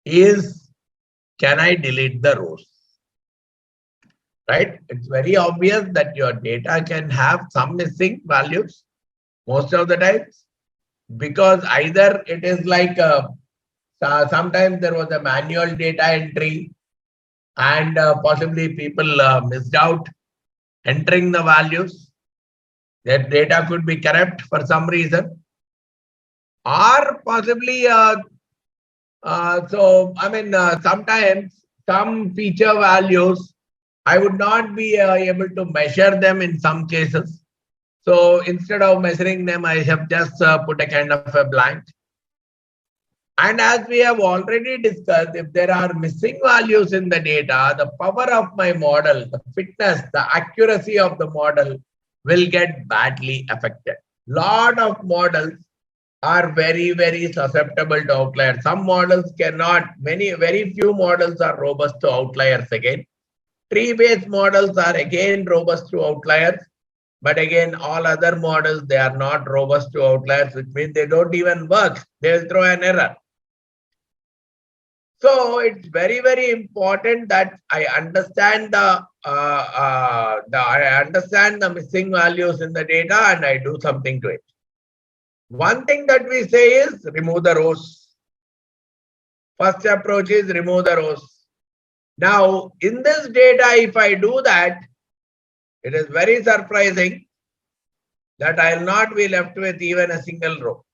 [SPEAKER 1] is, can I delete the rows? Right? It's very obvious that your data can have some missing values most of the times, because either it is like sometimes there was a manual data entry and possibly people missed out entering the values. Their data could be corrupt for some reason, or possibly so I mean sometimes some feature values I would not be able to measure them in some cases. So instead of measuring them, I have just put a kind of a blank. And as we have already discussed, if there are missing values in the data, the power of my model, the fitness, the accuracy of the model will get badly affected. Lot of models are very, very susceptible to outliers. Some models cannot, very few models are robust to outliers again. Tree-based models are again robust to outliers. But again, all other models, they are not robust to outliers, which means they don't even work. They'll throw an error. So it's very, very important that I understand the missing values in the data and I do something to it. One thing that we say is remove the rows. First approach is remove the rows. Now, in this data, if I do that, it is very surprising that I will not be left with even a single row.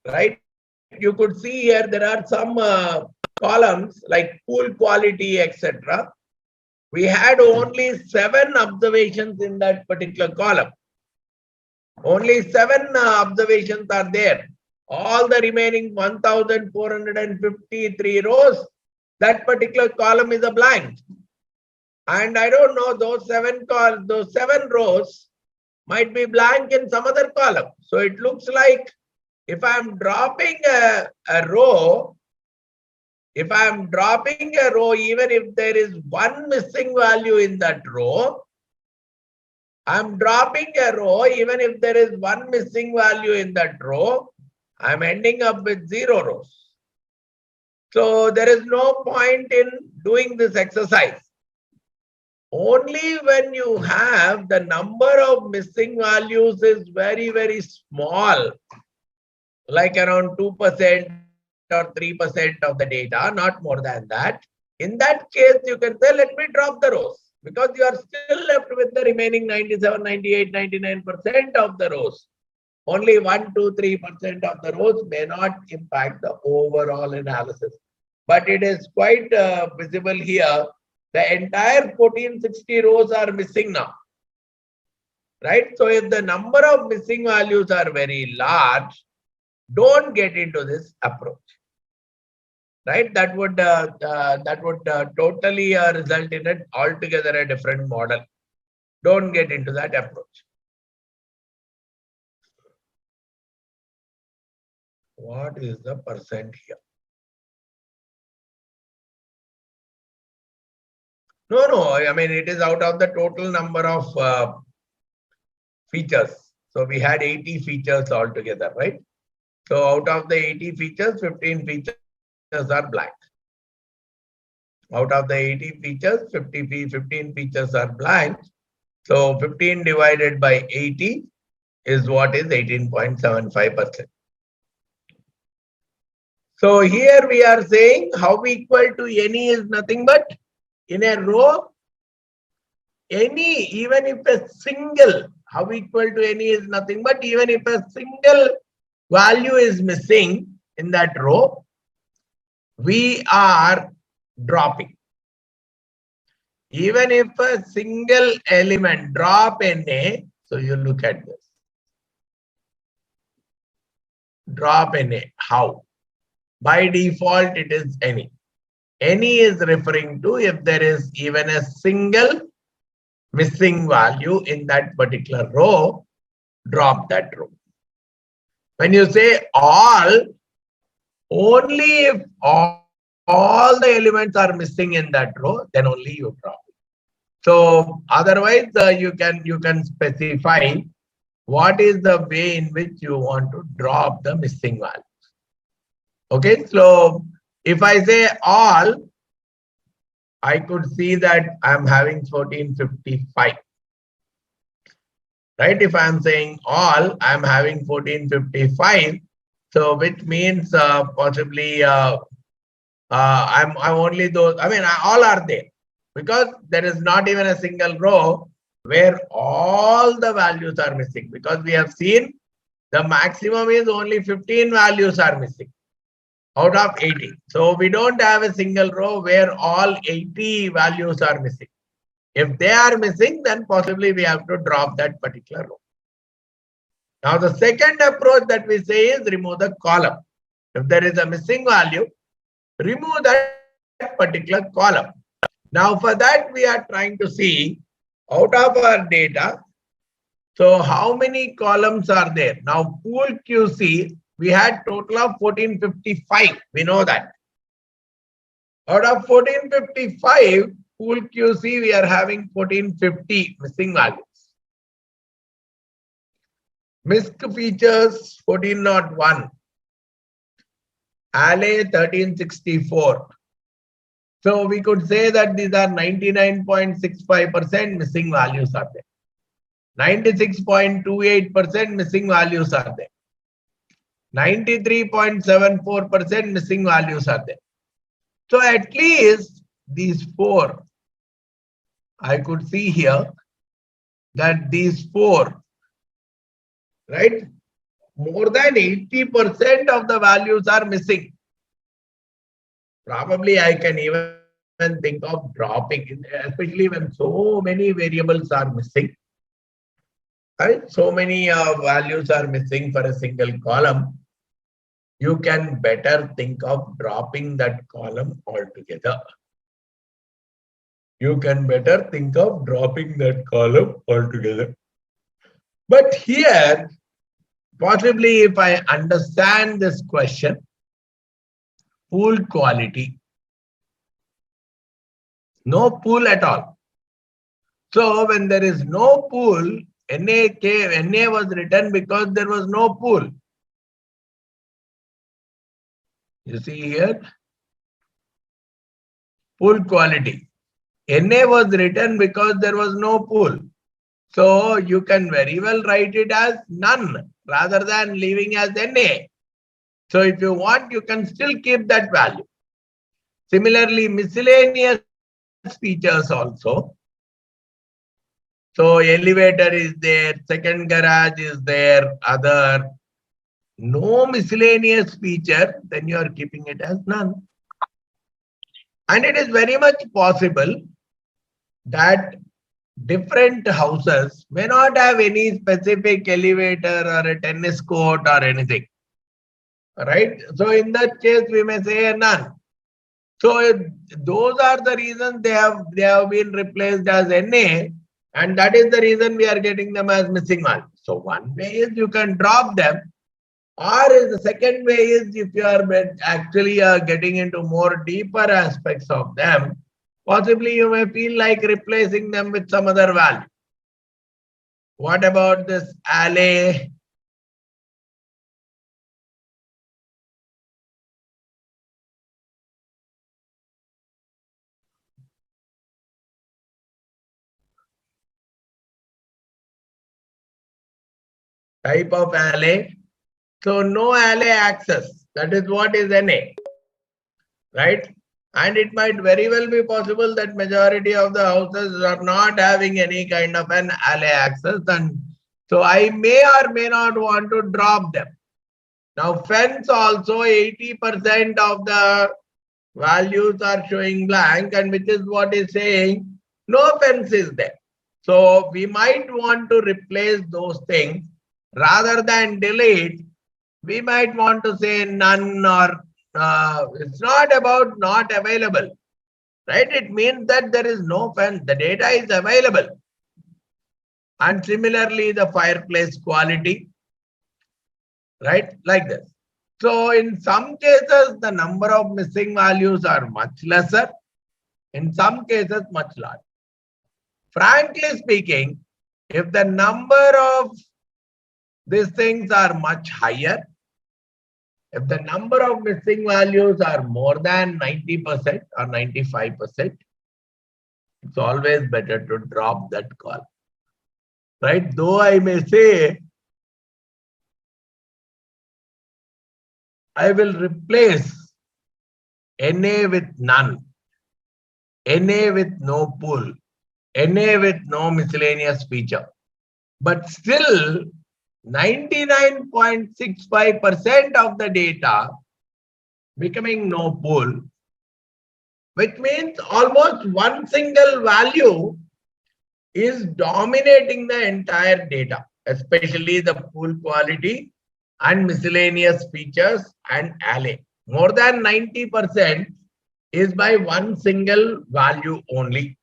[SPEAKER 1] Right? You could see here there are some columns like pool quality, etc. We had only 7 observations in that particular column. Only 7 observations are there. All the remaining 1,453 rows, that particular column is a blank. And I don't know, those 7 rows might be blank in some other column. So it looks like if I'm dropping a row, even if there is one missing value in that row, I'm dropping a row, even if there is one missing value in that row, I'm ending up with 0 rows. So there is no point in doing this exercise. Only when you have the number of missing values is very, very small, like around 2% or 3% of the data, not more than that. In that case, you can say, let me drop the rows, because you are still left with the remaining 97, 98, 99% of the rows. Only 1, 2, 3% of the rows may not impact the overall analysis. But it is quite visible here. The entire 1460 rows are missing now. Right? So if the number of missing values are very large, don't get into this approach. Right? That would totally result in it altogether a different model. Don't get into that approach. What is the percent here? No, I mean, it is out of the total number of features. So we had 80 features altogether, right? So out of the 80 features, 15 features are blank. Out of the 80 features, 15 features are blank. So 15 divided by 80 is what is 18.75%. So here we are saying how equal to any is nothing but in a row, any, even if a single, how equal to any is nothing but even if a single value is missing in that row, we are dropping. Even if a single element drop NA, so you look at this. Drop NA, how? By default, it is any. Any is referring to if there is even a single missing value in that particular row, drop that row. When you say all, only if all the elements are missing in that row, then only you drop it. So otherwise, you can specify what is the way in which you want to drop the missing values. Okay, so if I say all, I could see that I'm having 1455. Right? If I'm saying all, I'm having 1455. So which means possibly I'm only those. I mean, all are there because there is not even a single row where all the values are missing, because we have seen the maximum is only 15 values are missing out of 80. So we don't have a single row where all 80 values are missing. If they are missing, then possibly we have to drop that particular row. Now the second approach that we say is remove the column. If there is a missing value, remove that particular column. Now for that we are trying to see out of our data, so how many columns are there? Now pool QC, we had total of 1455. We know that. Out of 1455, Pool QC, we are having 1450 missing values. MISC features 1401. ALE 1364. So we could say that these are 99.65% missing values are there. 96.28% missing values are there. 93.74% missing values are there. So at least these four, I could see here that these four, right? More than 80% of the values are missing. Probably I can even think of dropping, especially when so many variables are missing. Right? So many values are missing for a single column. You can better think of dropping that column altogether. You can better think of dropping that column altogether. But here, possibly if I understand this question, pool quality, no pool at all. So when there is no pool, NA was written because there was no pool. You see here, pool quality. NA was written because there was no pool. So you can very well write it as none rather than leaving as NA. So if you want, you can still keep that value. Similarly, miscellaneous features also. So elevator is there, second garage is there, other. No miscellaneous feature, then you are keeping it as none. And it is very much possible that different houses may not have any specific elevator or a tennis court or anything. Right? So in that case, we may say a none. So those are the reasons they have been replaced as NA, and that is the reason we are getting them as missing values. So one way is you can drop them, or is the second way is if you are actually getting into more deeper aspects of them, possibly you may feel like replacing them with some other value. What about this ALE? Type of ALE. So no ALE access. That is what is NA. Right? And it might very well be possible that majority of the houses are not having any kind of an ALE access, and so I may or may not want to drop them. Now fence also 80% of the values are showing blank, and which is what is saying no fence is there. So we might want to replace those things rather than delete. We might want to say none, or it's not about not available, right? It means that there is no fence, the data is available. And similarly, the fireplace quality, right? Like this. So in some cases, the number of missing values are much lesser. In some cases, much larger. Frankly speaking, if the number of these things are much higher, if the number of missing values are more than 90% or 95%, it's always better to drop that call. Right? Though I may say, I will replace NA with none, NA with no pool, NA with no miscellaneous feature. But still, 99.65% of the data becoming no pool, which means almost one single value is dominating the entire data, especially the pool quality and miscellaneous features and ALE. More than 90% is by one single value only.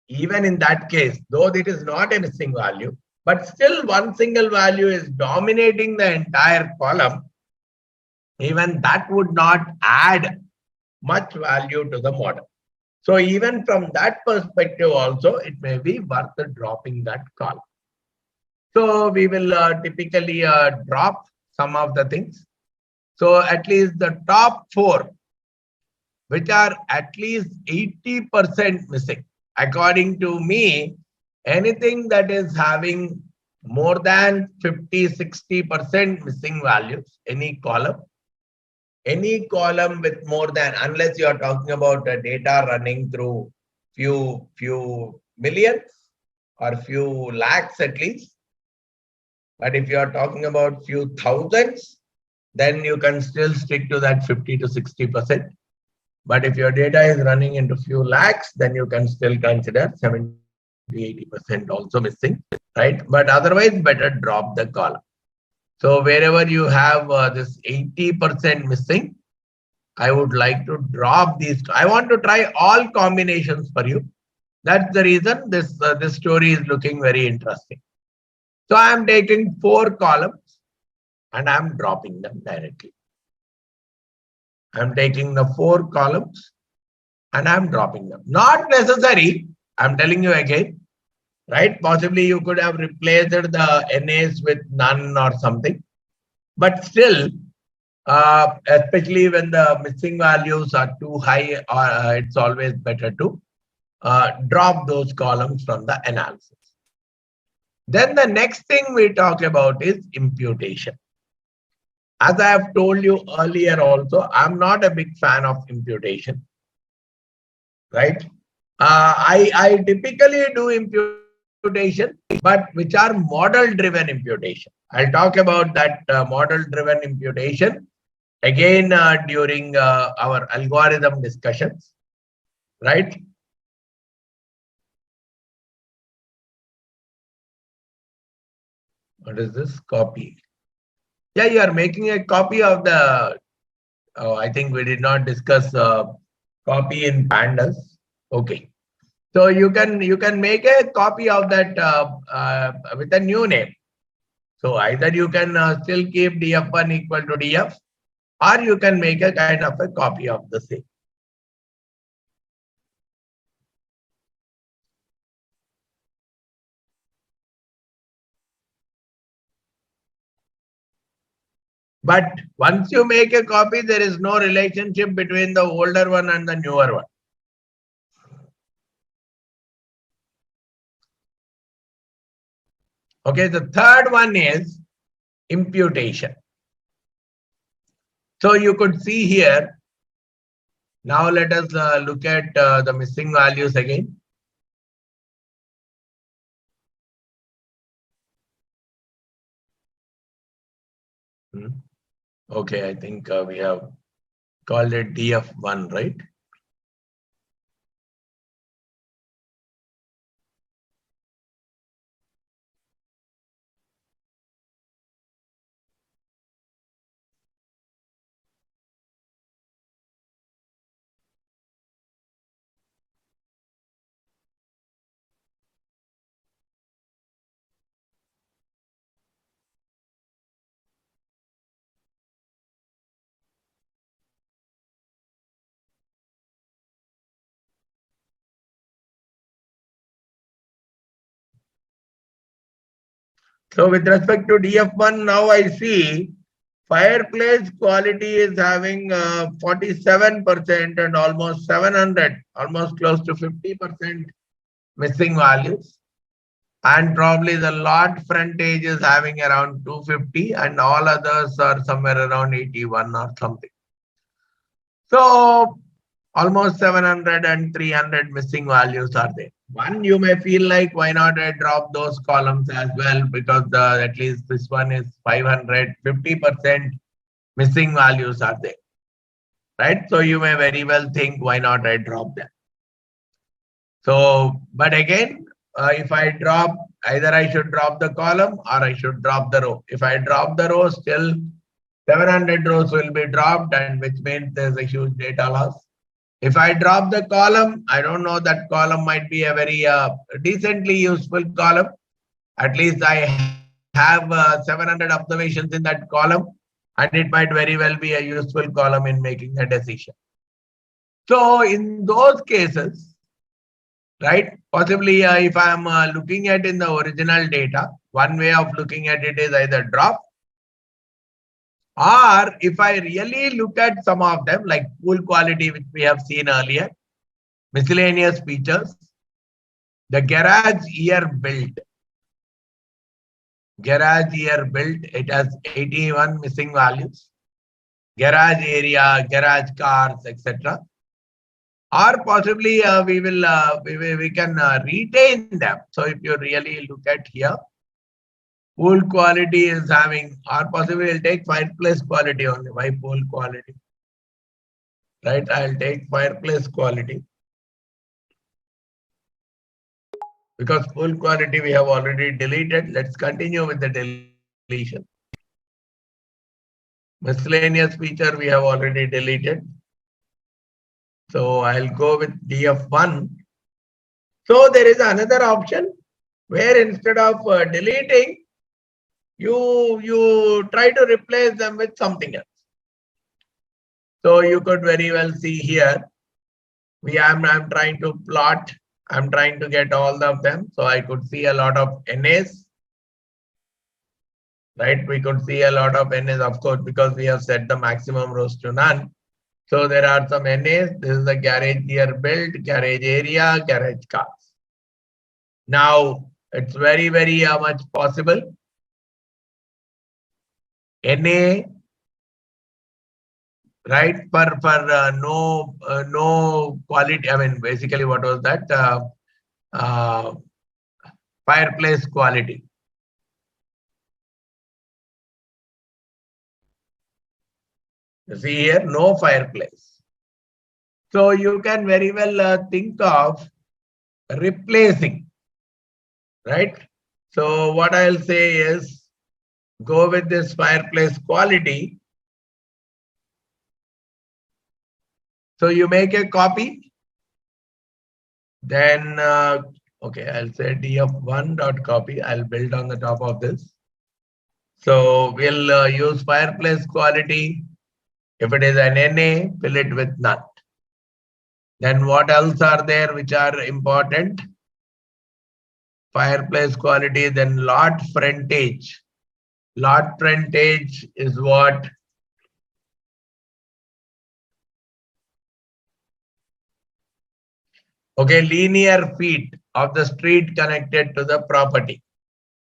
[SPEAKER 1] Even in that case, though it is not a missing value, but still one single value is dominating the entire column. Even that would not add much value to the model. So even from that perspective also, it may be worth dropping that column. So we will typically drop some of the things. So at least the top 4, which are at least 80% missing. According to me, anything that is having more than 50-60% missing values, any column with more than, unless you are talking about data running through few millions or few lakhs at least. But if you are talking about few thousands, then you can still stick to that 50-60%. But if your data is running into few lakhs, then you can still consider 70-80% also missing, right? But otherwise, better drop the column. So wherever you have this 80% missing, I would like to drop these. I want to try all combinations for you. That's the reason this story is looking very interesting. So I am taking 4 columns and I am dropping them directly. I am taking the 4 columns and I'm dropping them. Not necessary, I'm telling you again, right? Possibly you could have replaced the NAs with none or something. But still, especially when the missing values are too high, it's always better to drop those columns from the analysis. Then the next thing we talk about is imputation. As I have told you earlier also, I'm not a big fan of imputation, right? I typically do imputation, but which are model-driven imputation. I'll talk about that model-driven imputation again during our algorithm discussions, right? What is this? Copy. Yeah, you are making a copy of the, I think we did not discuss copy in pandas. Okay. So you can make a copy of that with a new name. So either you can still keep df1 equal to df, or you can make a kind of a copy of the same. But once you make a copy, there is no relationship between the older one and the newer one. Okay, the third one is imputation. So you could see here. Now let us look at the missing values again. Okay, I think we have called it df1, right? So with respect to df1, now I see fireplace quality is having 47% and almost 700, almost close to 50% missing values. And probably the lot frontage is having around 250 and all others are somewhere around 81 or something. So almost 700 and 300 missing values are there. One, you may feel like, why not I drop those columns as well, because at least this one is 500, 50% missing values are there, right? So you may very well think, why not I drop them? So, but again, if I drop, either I should drop the column or I should drop the row. If I drop the row, still 700 rows will be dropped, and which means there's a huge data loss. If I drop the column, I don't know, that column might be a very decently useful column. At least I have 700 observations in that column, and it might very well be a useful column in making a decision. So in those cases, right, possibly if I'm looking at in the original data, one way of looking at it is either drop, or if I really look at some of them like pool quality, which we have seen earlier, miscellaneous features, the garage year built, it has 81 missing values, garage area, garage cars, etc. Or possibly we can retain them. So if you really look at here, pool quality is having, or possibly we'll take fireplace quality only. Why pool quality? Right, I'll take fireplace quality because pool quality we have already deleted. Let's continue with the deletion. Miscellaneous feature we have already deleted. So I'll go with DF1. So there is another option where instead of deleting, you try to replace them with something else. So you could very well see here, I'm trying to plot, I'm trying to get all of them. So I could see a lot of NAs, right? We could see a lot of NAs, of course, because we have set the maximum rows to none. So there are some NAs. This is the garage year built, garage area, garage cars. Now it's very much possible. NA, right, for no quality. I mean, basically, what was that? Fireplace quality. You see here, no fireplace. So you can very well think of replacing, right? So what I'll say is go with this fireplace quality. So you make a copy, then okay, I'll say df1.copy. I'll build on the top of this. So we'll use fireplace quality. If it is an NA, fill it with none. Then what else are there which are important? Fireplace quality, then lot frontage. Lot frontage is what? Okay, linear feet of the street connected to the property.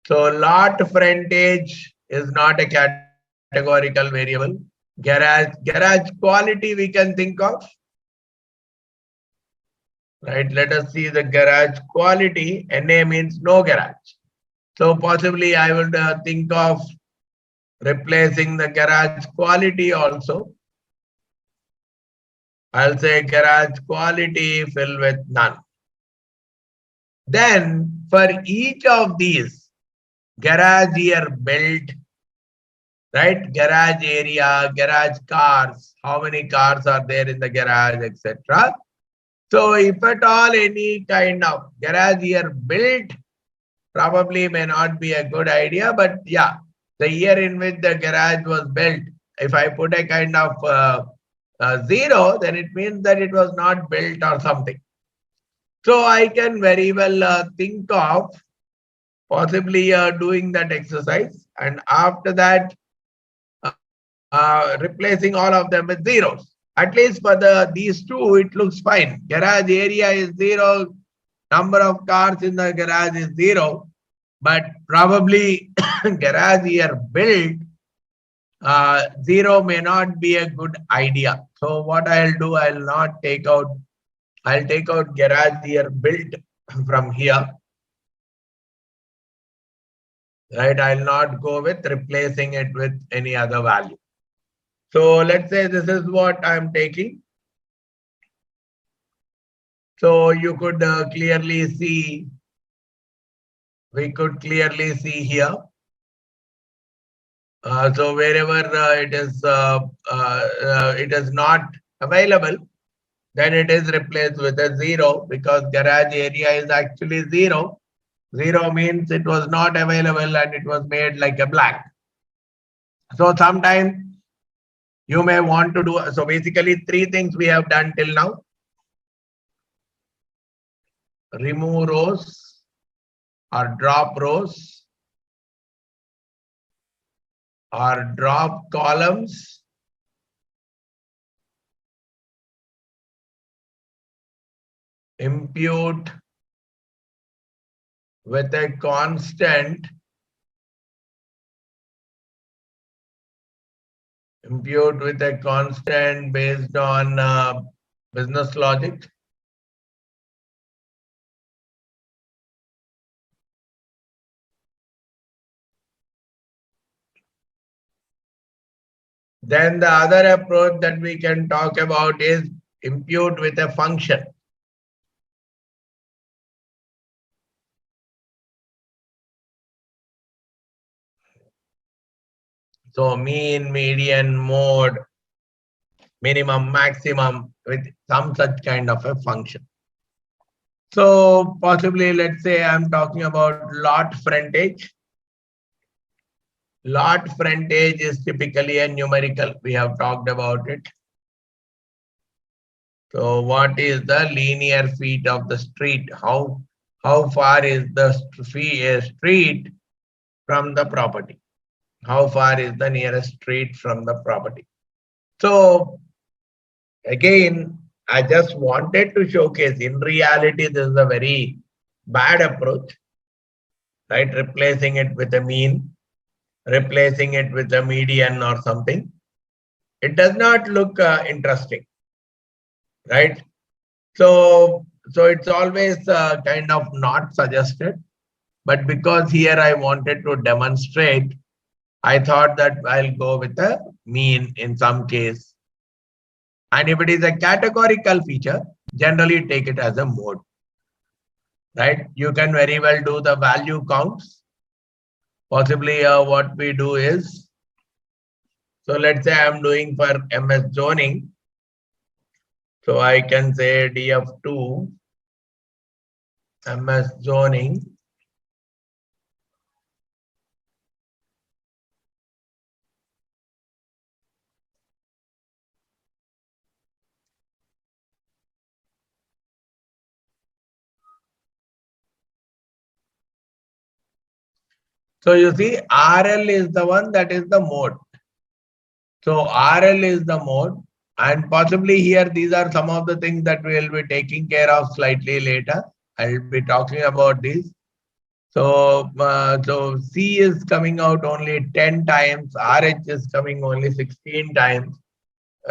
[SPEAKER 1] So lot frontage is not a categorical variable. Garage quality we can think of. Right, let us see the garage quality. NA means no garage. So possibly I would think of replacing the garage quality also. I'll say garage quality fill with none. Then for each of these, garage year built, right? Garage area, garage cars, how many cars are there in the garage, etc. So if at all any kind of garage year built, probably may not be a good idea, but yeah, the year in which the garage was built, if I put a kind of 0, then it means that it was not built or something. So I can very well think of possibly doing that exercise, and after that replacing all of them with zeros. At least for these two, it looks fine. Garage area is 0, number of cars in the garage is 0, but probably garage year built 0 may not be a good idea. So what I'll do, I'll take out garage year built from here. Right, I'll not go with replacing it with any other value. So let's say this is what I'm taking. So you could clearly see, we could clearly see here. So wherever it is not available, then it is replaced with a 0 because garage area is actually 0. 0 means it was not available and it was made like a blank. So sometimes you may want to do, so basically 3 things we have done till now. remove rows or drop rows or drop columns, impute with a constant, based on business logic. Then the other approach that we can talk about is impute with a function. So mean, median, mode, minimum, maximum with some such kind of a function. So possibly, let's say I'm talking about lot frontage. Lot frontage is typically a numerical. We have talked about it. So what is the linear feet of the street? How far is the street from the property? How far is the nearest street from the property? So again, I just wanted to showcase, in reality, this is a very bad approach, right? Replacing it with a mean, replacing it with a median or something. It does not look interesting, right? So it's always kind of not suggested. But because here I wanted to demonstrate, I thought that I'll go with a mean in some case. And if it is a categorical feature, generally take it as a mode, right? You can very well do the value counts. Possibly what we do is, so let's say I'm doing for MS zoning. So I can say DF2 MS zoning. So you see, RL is the one that is the mode. So RL is the mode, and possibly here these are some of the things that we will be taking care of slightly later. I will be talking about these. So so C is coming out only 10 times, RH is coming only 16 times,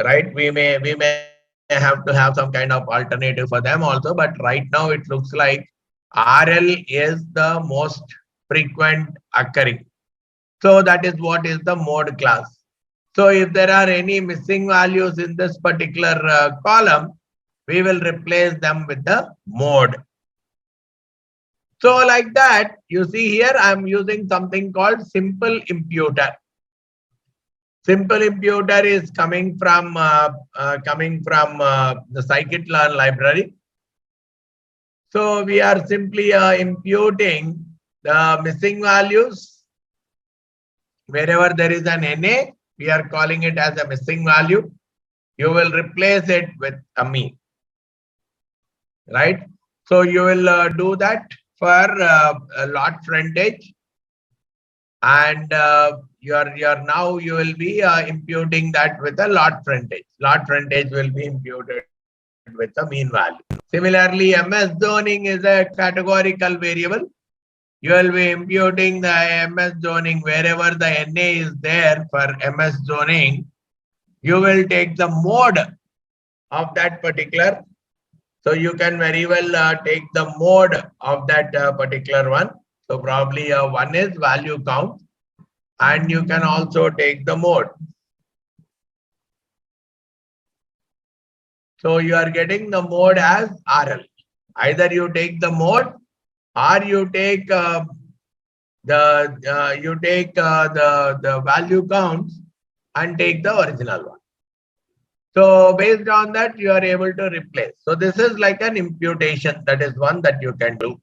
[SPEAKER 1] right? We may have to have some kind of alternative for them also, but right now it looks like RL is the most frequent occurring. So that is what is the mode class. So if there are any missing values in this particular column, we will replace them with the mode. So like that, you see here, I'm using something called simple imputer. Simple imputer is coming from the scikit-learn library. So we are simply imputing the missing values. Wherever there is an NA, we are calling it as a missing value. You will replace it with a mean, right? So you will do that for a lot frontage, and you will be imputing that with a lot frontage. Lot frontage will be imputed with the mean value. Similarly, MS zoning is a categorical variable. You will be imputing the MS zoning wherever the NA is there for MS zoning. You will take the mode of that particular. So you can very well take the mode of that particular one. So probably one is value count, and you can also take the mode. So you are getting the mode as RL. Either you take the mode, or you take the value counts and take the original one. So based on that, you are able to replace. So this is like an imputation. That is one that you can do.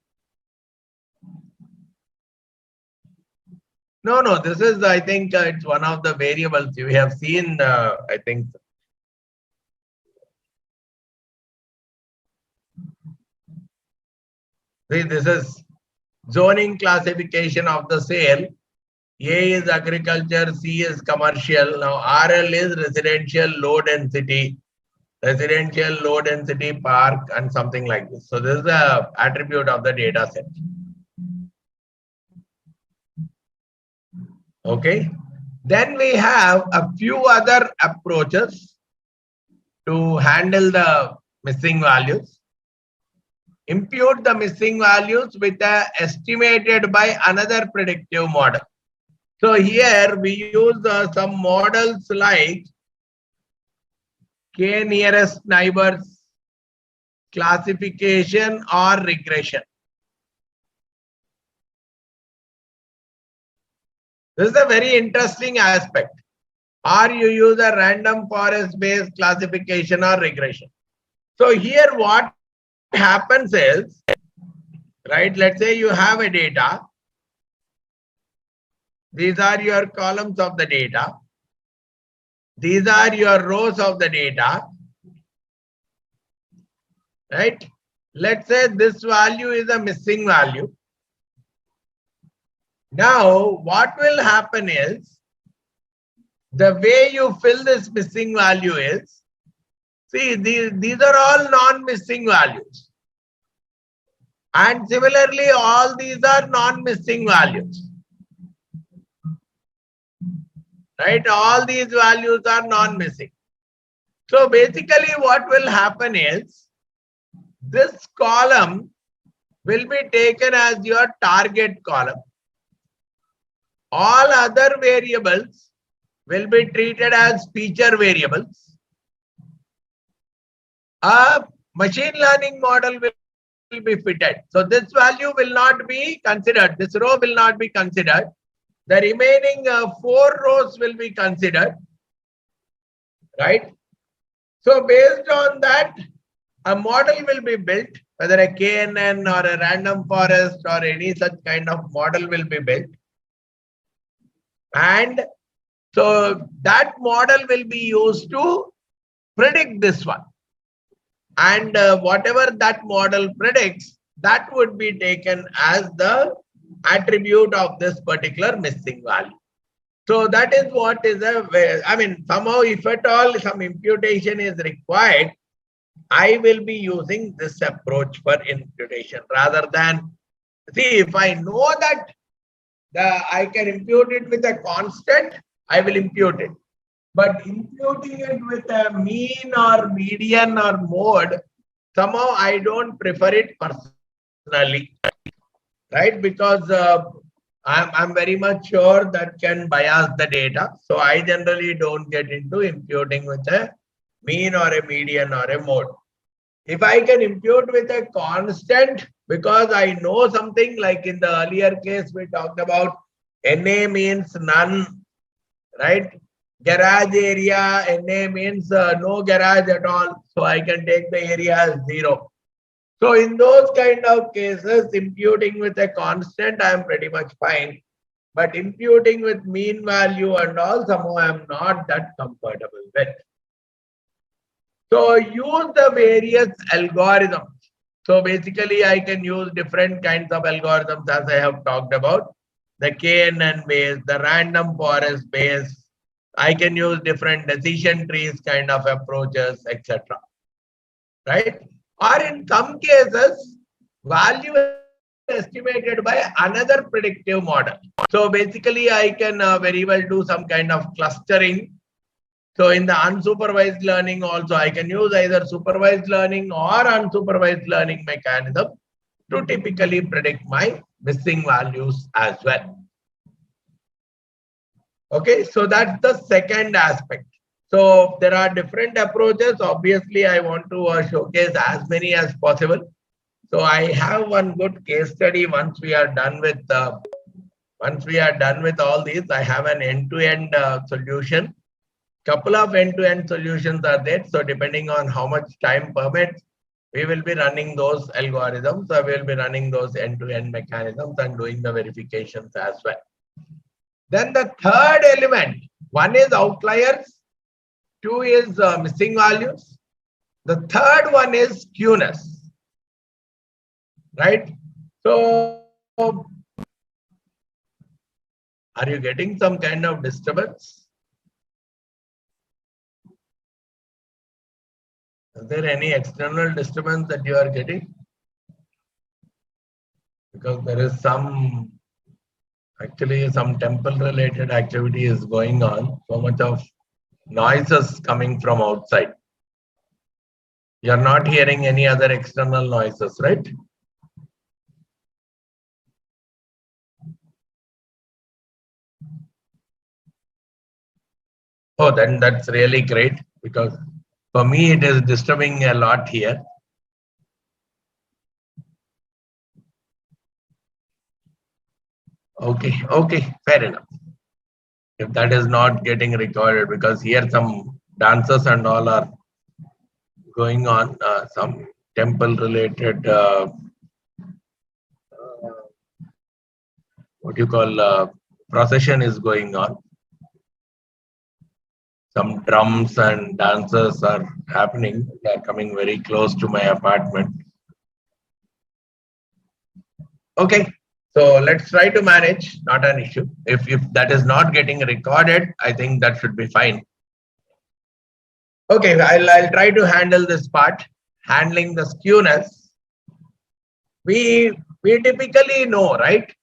[SPEAKER 1] No, this is, I think it's one of the variables you have seen, I think. See, this is zoning classification of the sale. A is agriculture, C is commercial. Now RL is residential low density, park, and something like this. So this is the attribute of the data set. Okay. Then we have a few other approaches to handle the missing values. Impute the missing values with a estimated by another predictive model. So here we use some models like K nearest neighbors, classification, or regression. This is a very interesting aspect. Or you use a random forest based classification or regression. So here what happens is, right, let's say you have a data. These are your columns of the data. These are your rows of the data. Right? Let's say this value is a missing value. Now, what will happen is, the way you fill this missing value is, see, these are all non-missing values. And similarly, all these are non-missing values. Right? All these values are non-missing. So basically what will happen is, this column will be taken as your target column. All other variables will be treated as feature variables. A machine learning model will be fitted. So this value will not be considered. This row will not be considered. The remaining 4 rows will be considered. Right? So based on that, a model will be built, whether a KNN or a random forest or any such kind of model will be built. And so that model will be used to predict this one. And whatever that model predicts, that would be taken as the attribute of this particular missing value. So that is what is I mean, somehow if at all some imputation is required, I will be using this approach for imputation rather than, see, if I know that I can impute it with a constant, I will impute it. But imputing it with a mean or median or mode, somehow I don't prefer it personally, right? Because I'm very much sure that can bias the data. So I generally don't get into imputing with a mean or a median or a mode. If I can impute with a constant, because I know something, like in the earlier case we talked about NA means none, right? Garage area, NA means no garage at all. So I can take the area as 0. So in those kind of cases, imputing with a constant, I am pretty much fine. But imputing with mean value and all, somehow I am not that comfortable with. So use the various algorithms. So basically I can use different kinds of algorithms as I have talked about. The KNN base, the random forest base. I can use different decision trees kind of approaches, etc. Right? Or in some cases, value estimated by another predictive model. So basically I can very well do some kind of clustering. So in the unsupervised learning also, I can use either supervised learning or unsupervised learning mechanism to typically predict my missing values as well. Okay, so that's the second aspect. So there are different approaches. Obviously, I want to showcase as many as possible. So I have one good case study. Once we are done with all these, I have an end-to-end solution. Couple of end-to-end solutions are there. So depending on how much time permits, we will be running those algorithms. So we will be running those end-to-end mechanisms and doing the verifications as well. Then the third element, one is outliers, two is missing values. The third one is skewness, right? So, are you getting some kind of disturbance? Is there any external disturbance that you are getting? Because there is actually some temple related activity is going on. So much of noises coming from outside. You are not hearing any other external noises, right? Oh, then that's really great, because for me it is disturbing a lot here. Okay, fair enough. If that is not getting recorded, because here some dances and all are going on, some temple related, what you call, procession is going on. Some drums and dances are happening. They are coming very close to my apartment. Okay, so let's try to manage, not an issue. If that is not getting recorded, I think that should be fine. Okay, I'll try to handle this part, handling the skewness. We typically know, right?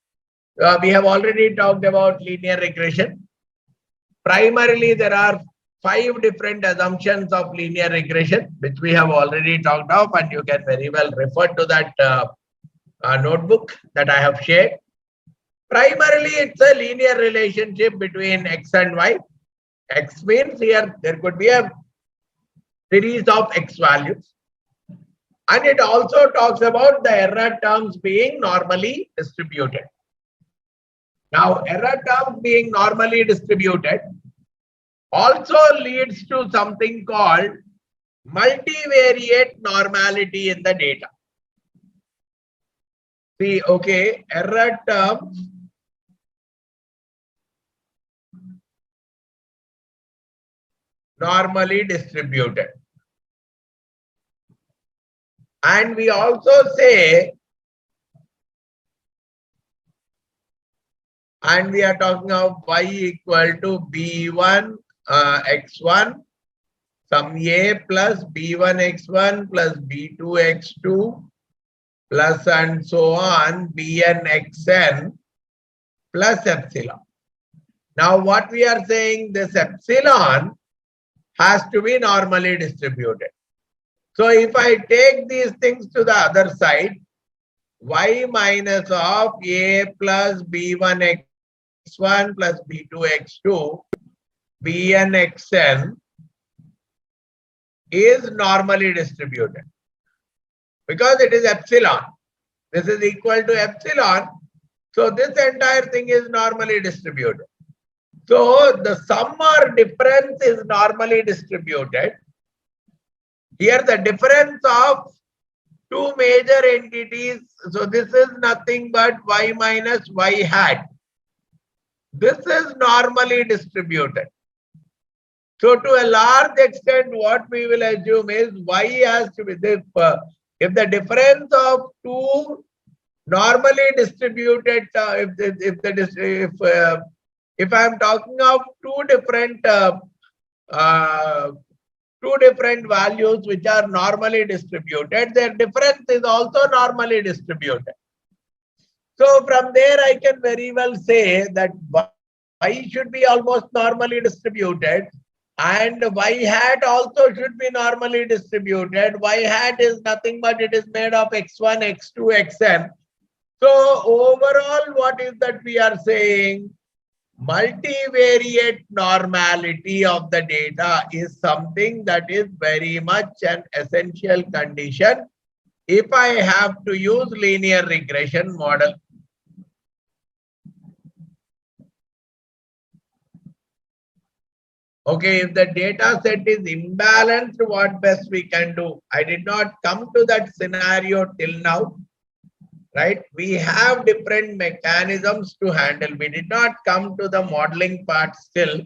[SPEAKER 1] We have already talked about linear regression. Primarily, there are 5 different assumptions of linear regression, which we have already talked of, and you can very well refer to that notebook that I have shared. Primarily, it's a linear relationship between x and y. X means here there could be a series of x values. And it also talks about the error terms being normally distributed. Now, error terms being normally distributed also leads to something called multivariate normality in the data. See, okay, error terms normally distributed. And we also say, and we are talking of y equal to b1 x1 sum a plus b1 x1 plus b2 x2 plus and so on bn xn plus epsilon. Now what we are saying, this epsilon has to be normally distributed. So if I take these things to the other side, y minus of a plus b1 x1 plus b2 x2 bn xn is normally distributed because it is epsilon. This is equal to epsilon. So this entire thing is normally distributed. So the sum or difference is normally distributed. Here the difference of 2 major entities. So this is nothing but y minus y hat. This is normally distributed. So to a large extent, what we will assume is y has to be this. If the difference of 2 normally distributed, if I am talking of two different values which are normally distributed, their difference is also normally distributed. So from there, I can very well say that y should be almost normally distributed, and y hat also should be normally distributed. Y hat is nothing but it is made of x1, x2, xn. So overall, what is that we are saying? Multivariate normality of the data is something that is very much an essential condition if I have to use linear regression model. Okay, if the data set is imbalanced, what best we can do? I did not come to that scenario till now. Right? We have different mechanisms to handle. We did not come to the modeling part still.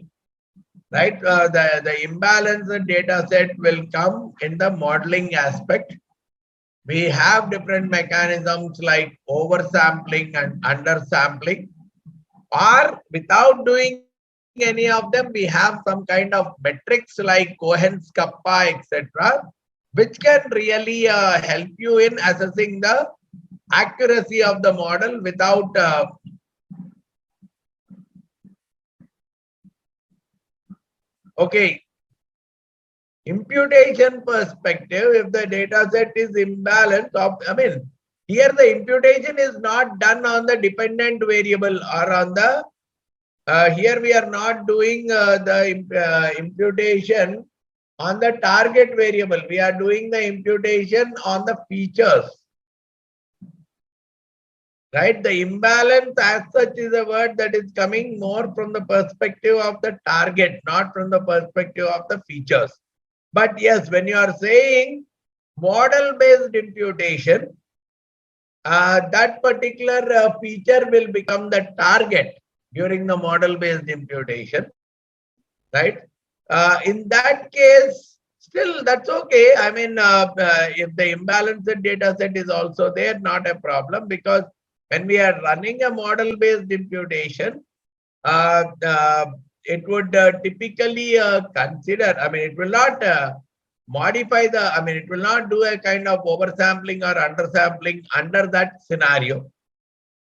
[SPEAKER 1] Right? The imbalanced data set will come in the modeling aspect. we have different mechanisms like oversampling and undersampling, or without doing any of them, we have some kind of metrics like Cohen's kappa, etc., which can really help you in assessing the accuracy of the model without okay, imputation perspective. If the data set is imbalanced, here the imputation is not done on the dependent variable or on the here we are not doing the imputation on the target variable. We are doing the imputation on the features. Right? The imbalance as such is a word that is coming more from the perspective of the target, not from the perspective of the features. But yes, when you are saying model-based imputation, that particular feature will become the target during the model-based imputation, right? In that case, still that's okay. I mean, if the imbalanced data set is also there, not a problem, because when we are running a model-based imputation, it would typically consider, I mean, it will not modify the, I mean, it will not do a kind of oversampling or undersampling under that scenario.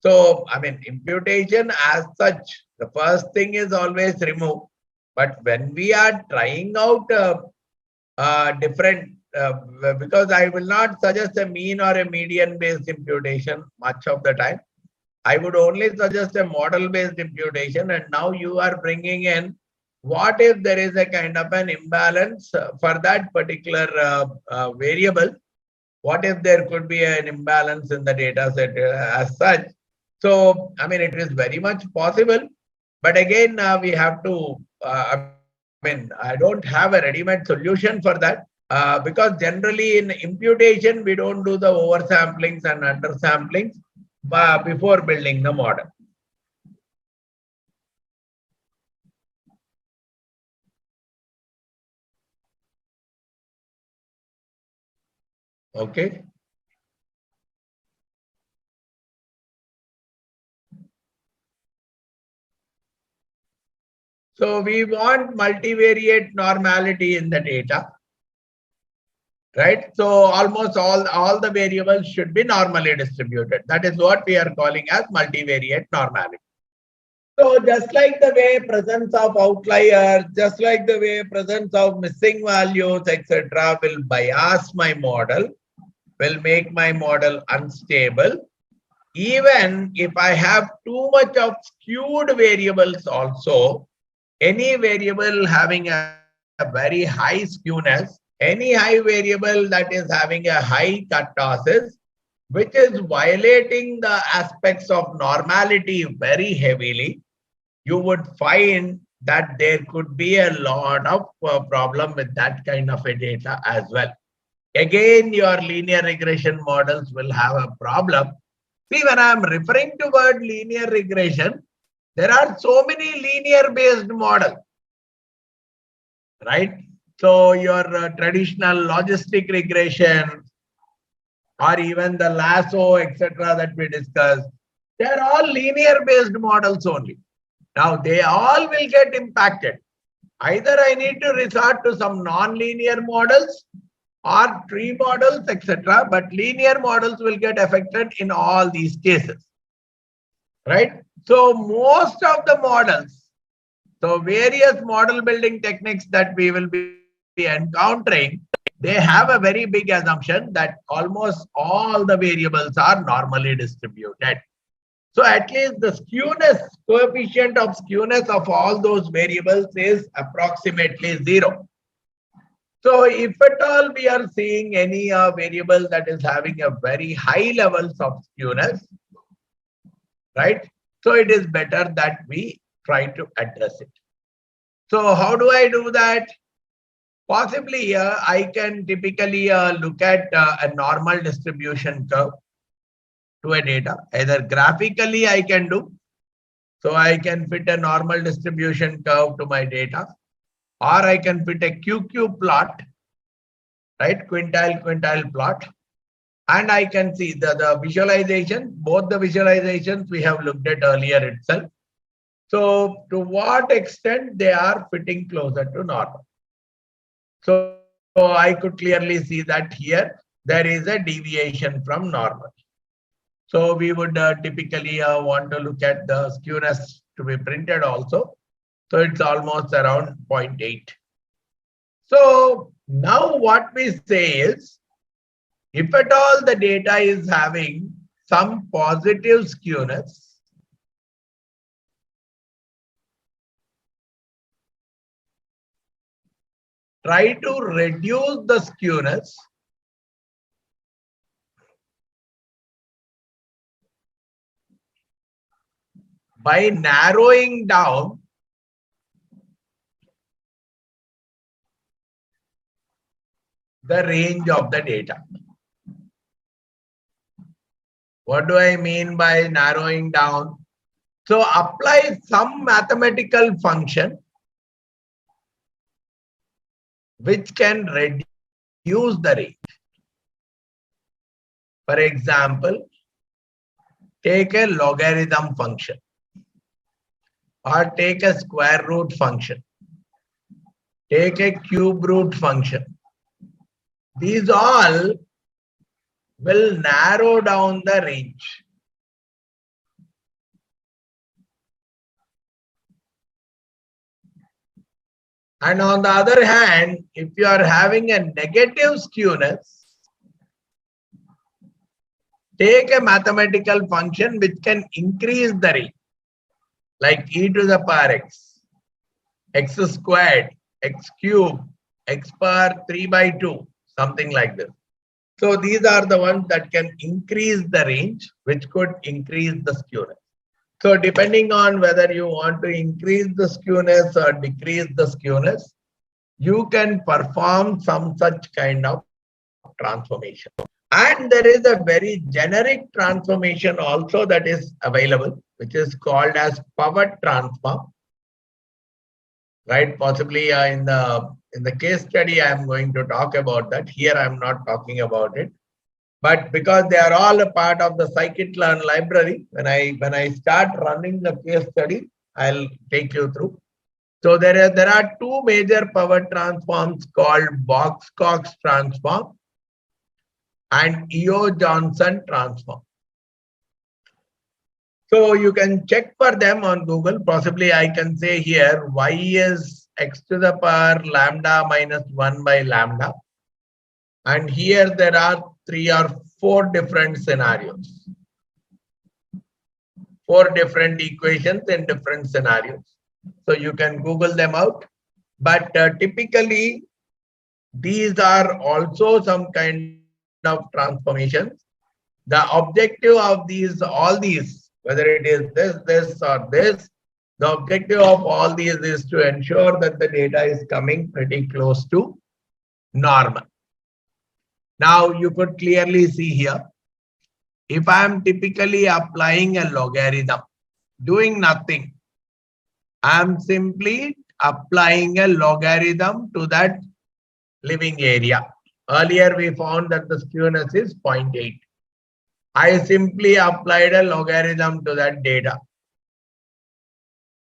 [SPEAKER 1] So, I mean, imputation as such, the first thing is always remove. But when we are trying out different, because I will not suggest a mean or a median based imputation much of the time. I would only suggest a model based imputation. And now you are bringing in what if there is a kind of an imbalance for that particular variable? What if there could be an imbalance in the data set as such? So, I mean, it is very much possible. But again, we have to, I mean, I don't have a ready-made solution for that. Because generally in imputation, we don't do the oversamplings and undersamplings before building the model. Okay. So we want multivariate normality in the data, right? So almost all the variables should be normally distributed. That is what we are calling as multivariate normality. So just like the way presence of outliers, just like the way presence of missing values, etc., will bias my model, will make my model unstable. Even if I have too much of skewed variables also, any variable having a very high skewness, any high variable that is having a high kurtosis, which is violating the aspects of normality very heavily, you would find that there could be a lot of problem with that kind of a data as well. Again, your linear regression models will have a problem. See, when I'm referring to word linear regression, there are so many linear based models, right? So your traditional logistic regression or even the lasso, etc., that we discussed, they are all linear based models only. Now they all will get impacted. Either I need to resort to some non-linear models or tree models, etc. But linear models will get affected in all these cases, right? So most of the models, so various model building techniques that we will be encountering, they have a very big assumption that almost all the variables are normally distributed. So at least the skewness, coefficient of skewness of all those variables is approximately 0. So if at all we are seeing any variable that is having a very high levels of skewness, right? So it is better that we try to address it. So how do I do that? Possibly I can typically look at a normal distribution curve to a data. Either graphically I can do, so I can fit a normal distribution curve to my data, or I can fit a QQ plot, right? Quintile plot. And I can see the visualization, both the visualizations we have looked at earlier itself. So to what extent they are fitting closer to normal. So I could clearly see that here there is a deviation from normal. So we would typically want to look at the skewness to be printed also. So it's almost around 0.8. So now what we say is, if at all the data is having some positive skewness, try to reduce the skewness by narrowing down the range of the data. What do I mean by narrowing down? So apply some mathematical function which can reduce the range. For example, take a logarithm function or take a square root function, take a cube root function. These all will narrow down the range. And on the other hand, if you are having a negative skewness, take a mathematical function which can increase the range, like e to the power x squared, x cubed, x power 3 by 2, something like this. So these are the ones that can increase the range, which could increase the skewness. So depending on whether you want to increase the skewness or decrease the skewness, you can perform some such kind of transformation. And there is a very generic transformation also that is available, which is called as power transform. Right? Possibly in the case study, I am going to talk about that. Here I am not talking about it. But because they are all a part of the scikit-learn library, when I start running the case study, I'll take you through. So there are two major power transforms called Box-Cox transform and Eo-Johnson transform. So you can check for them on Google. Possibly I can say here y is x to the power lambda minus 1 by lambda. And here there are 3 or 4 different scenarios. 4 different equations in different scenarios. So you can Google them out. But typically, these are also some kind of transformations. The objective of all these, whether it is this or this, the objective of all these is to ensure that the data is coming pretty close to normal. Now you could clearly see here, if I am typically applying a logarithm, doing nothing, I am simply applying a logarithm to that living area. Earlier we found that the skewness is 0.8. I simply applied a logarithm to that data.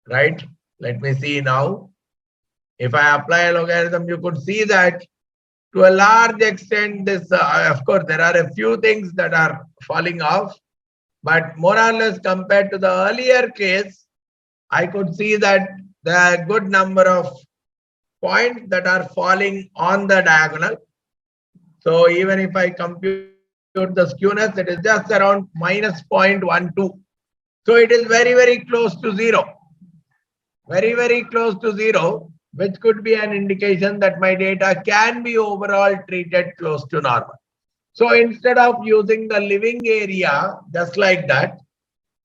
[SPEAKER 1] Right? Let me see now. If I apply a logarithm, you could see that to a large extent, this, of course, there are a few things that are falling off, but more or less compared to the earlier case, I could see that there are a good number of points that are falling on the diagonal. So even if I compute the skewness, it is just around minus 0.12. So it is very, very close to 0. Very, very close to 0, which could be an indication that my data can be overall treated close to normal. So instead of using the living area just like that,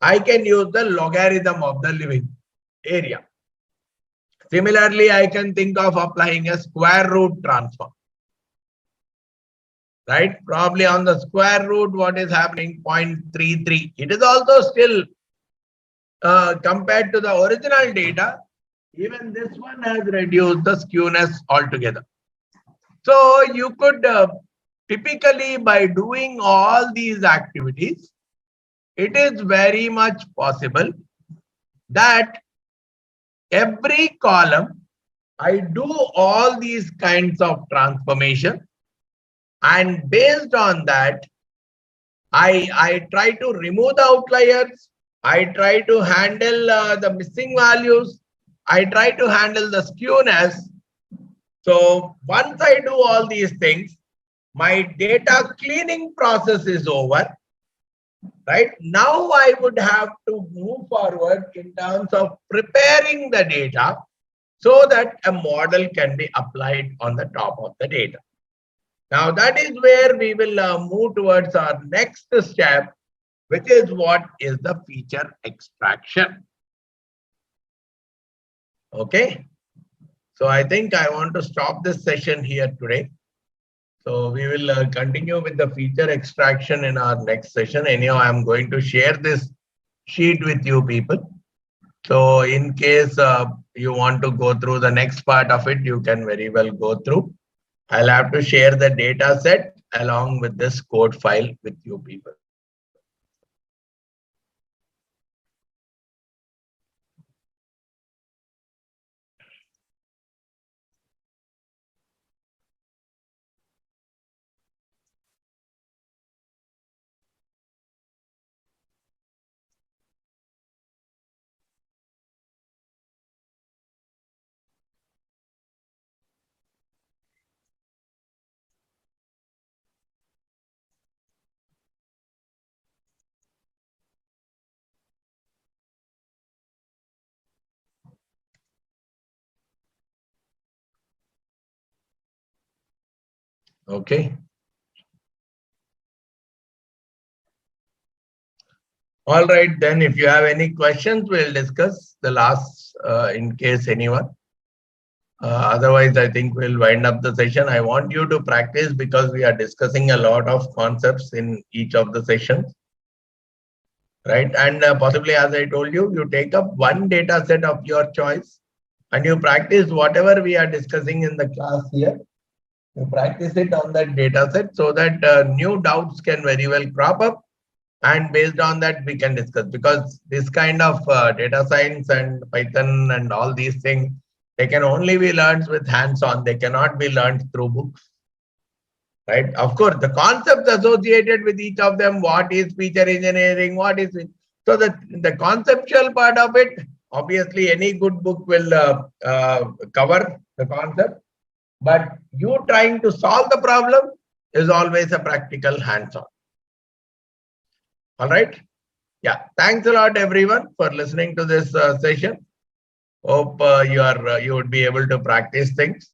[SPEAKER 1] I can use the logarithm of the living area. Similarly, I can think of applying a square root transform. Right? Probably on the square root, what is happening? 0.33. It is also still compared to the original data, even this one has reduced the skewness altogether. So you could typically by doing all these activities, it is very much possible that every column I do all these kinds of transformation, and based on that I try to remove the outliers, I try to handle the missing values, I try to handle the skewness. So once I do all these things, my data cleaning process is over. Right now, I would have to move forward in terms of preparing the data so that a model can be applied on the top of the data. Now, that is where we will move towards our next step, which is what is the feature extraction. Okay. So I think I want to stop this session here today. So we will continue with the feature extraction in our next session. Anyhow, I'm going to share this sheet with you people. So in case you want to go through the next part of it, you can very well go through. I'll have to share the data set along with this code file with you people. Okay. All right, then if you have any questions, we'll discuss the last in case anyone. Otherwise, I think we'll wind up the session. I want you to practice because we are discussing a lot of concepts in each of the sessions. Right, and possibly, as I told you, you take up one data set of your choice and you practice whatever we are discussing in the class here. You practice it on that data set so that new doubts can very well crop up, and based on that we can discuss, because this kind of data science and Python and all these things, they can only be learned with hands-on. They cannot be learned through books. Right? Of course, the concepts associated with each of them, what is feature engineering, what is it? So the conceptual part of it, obviously any good book will cover the concept, but you trying to solve the problem is always a practical hands-on. All right. Yeah. Thanks a lot, everyone, for listening to this session. Hope you would be able to practice things.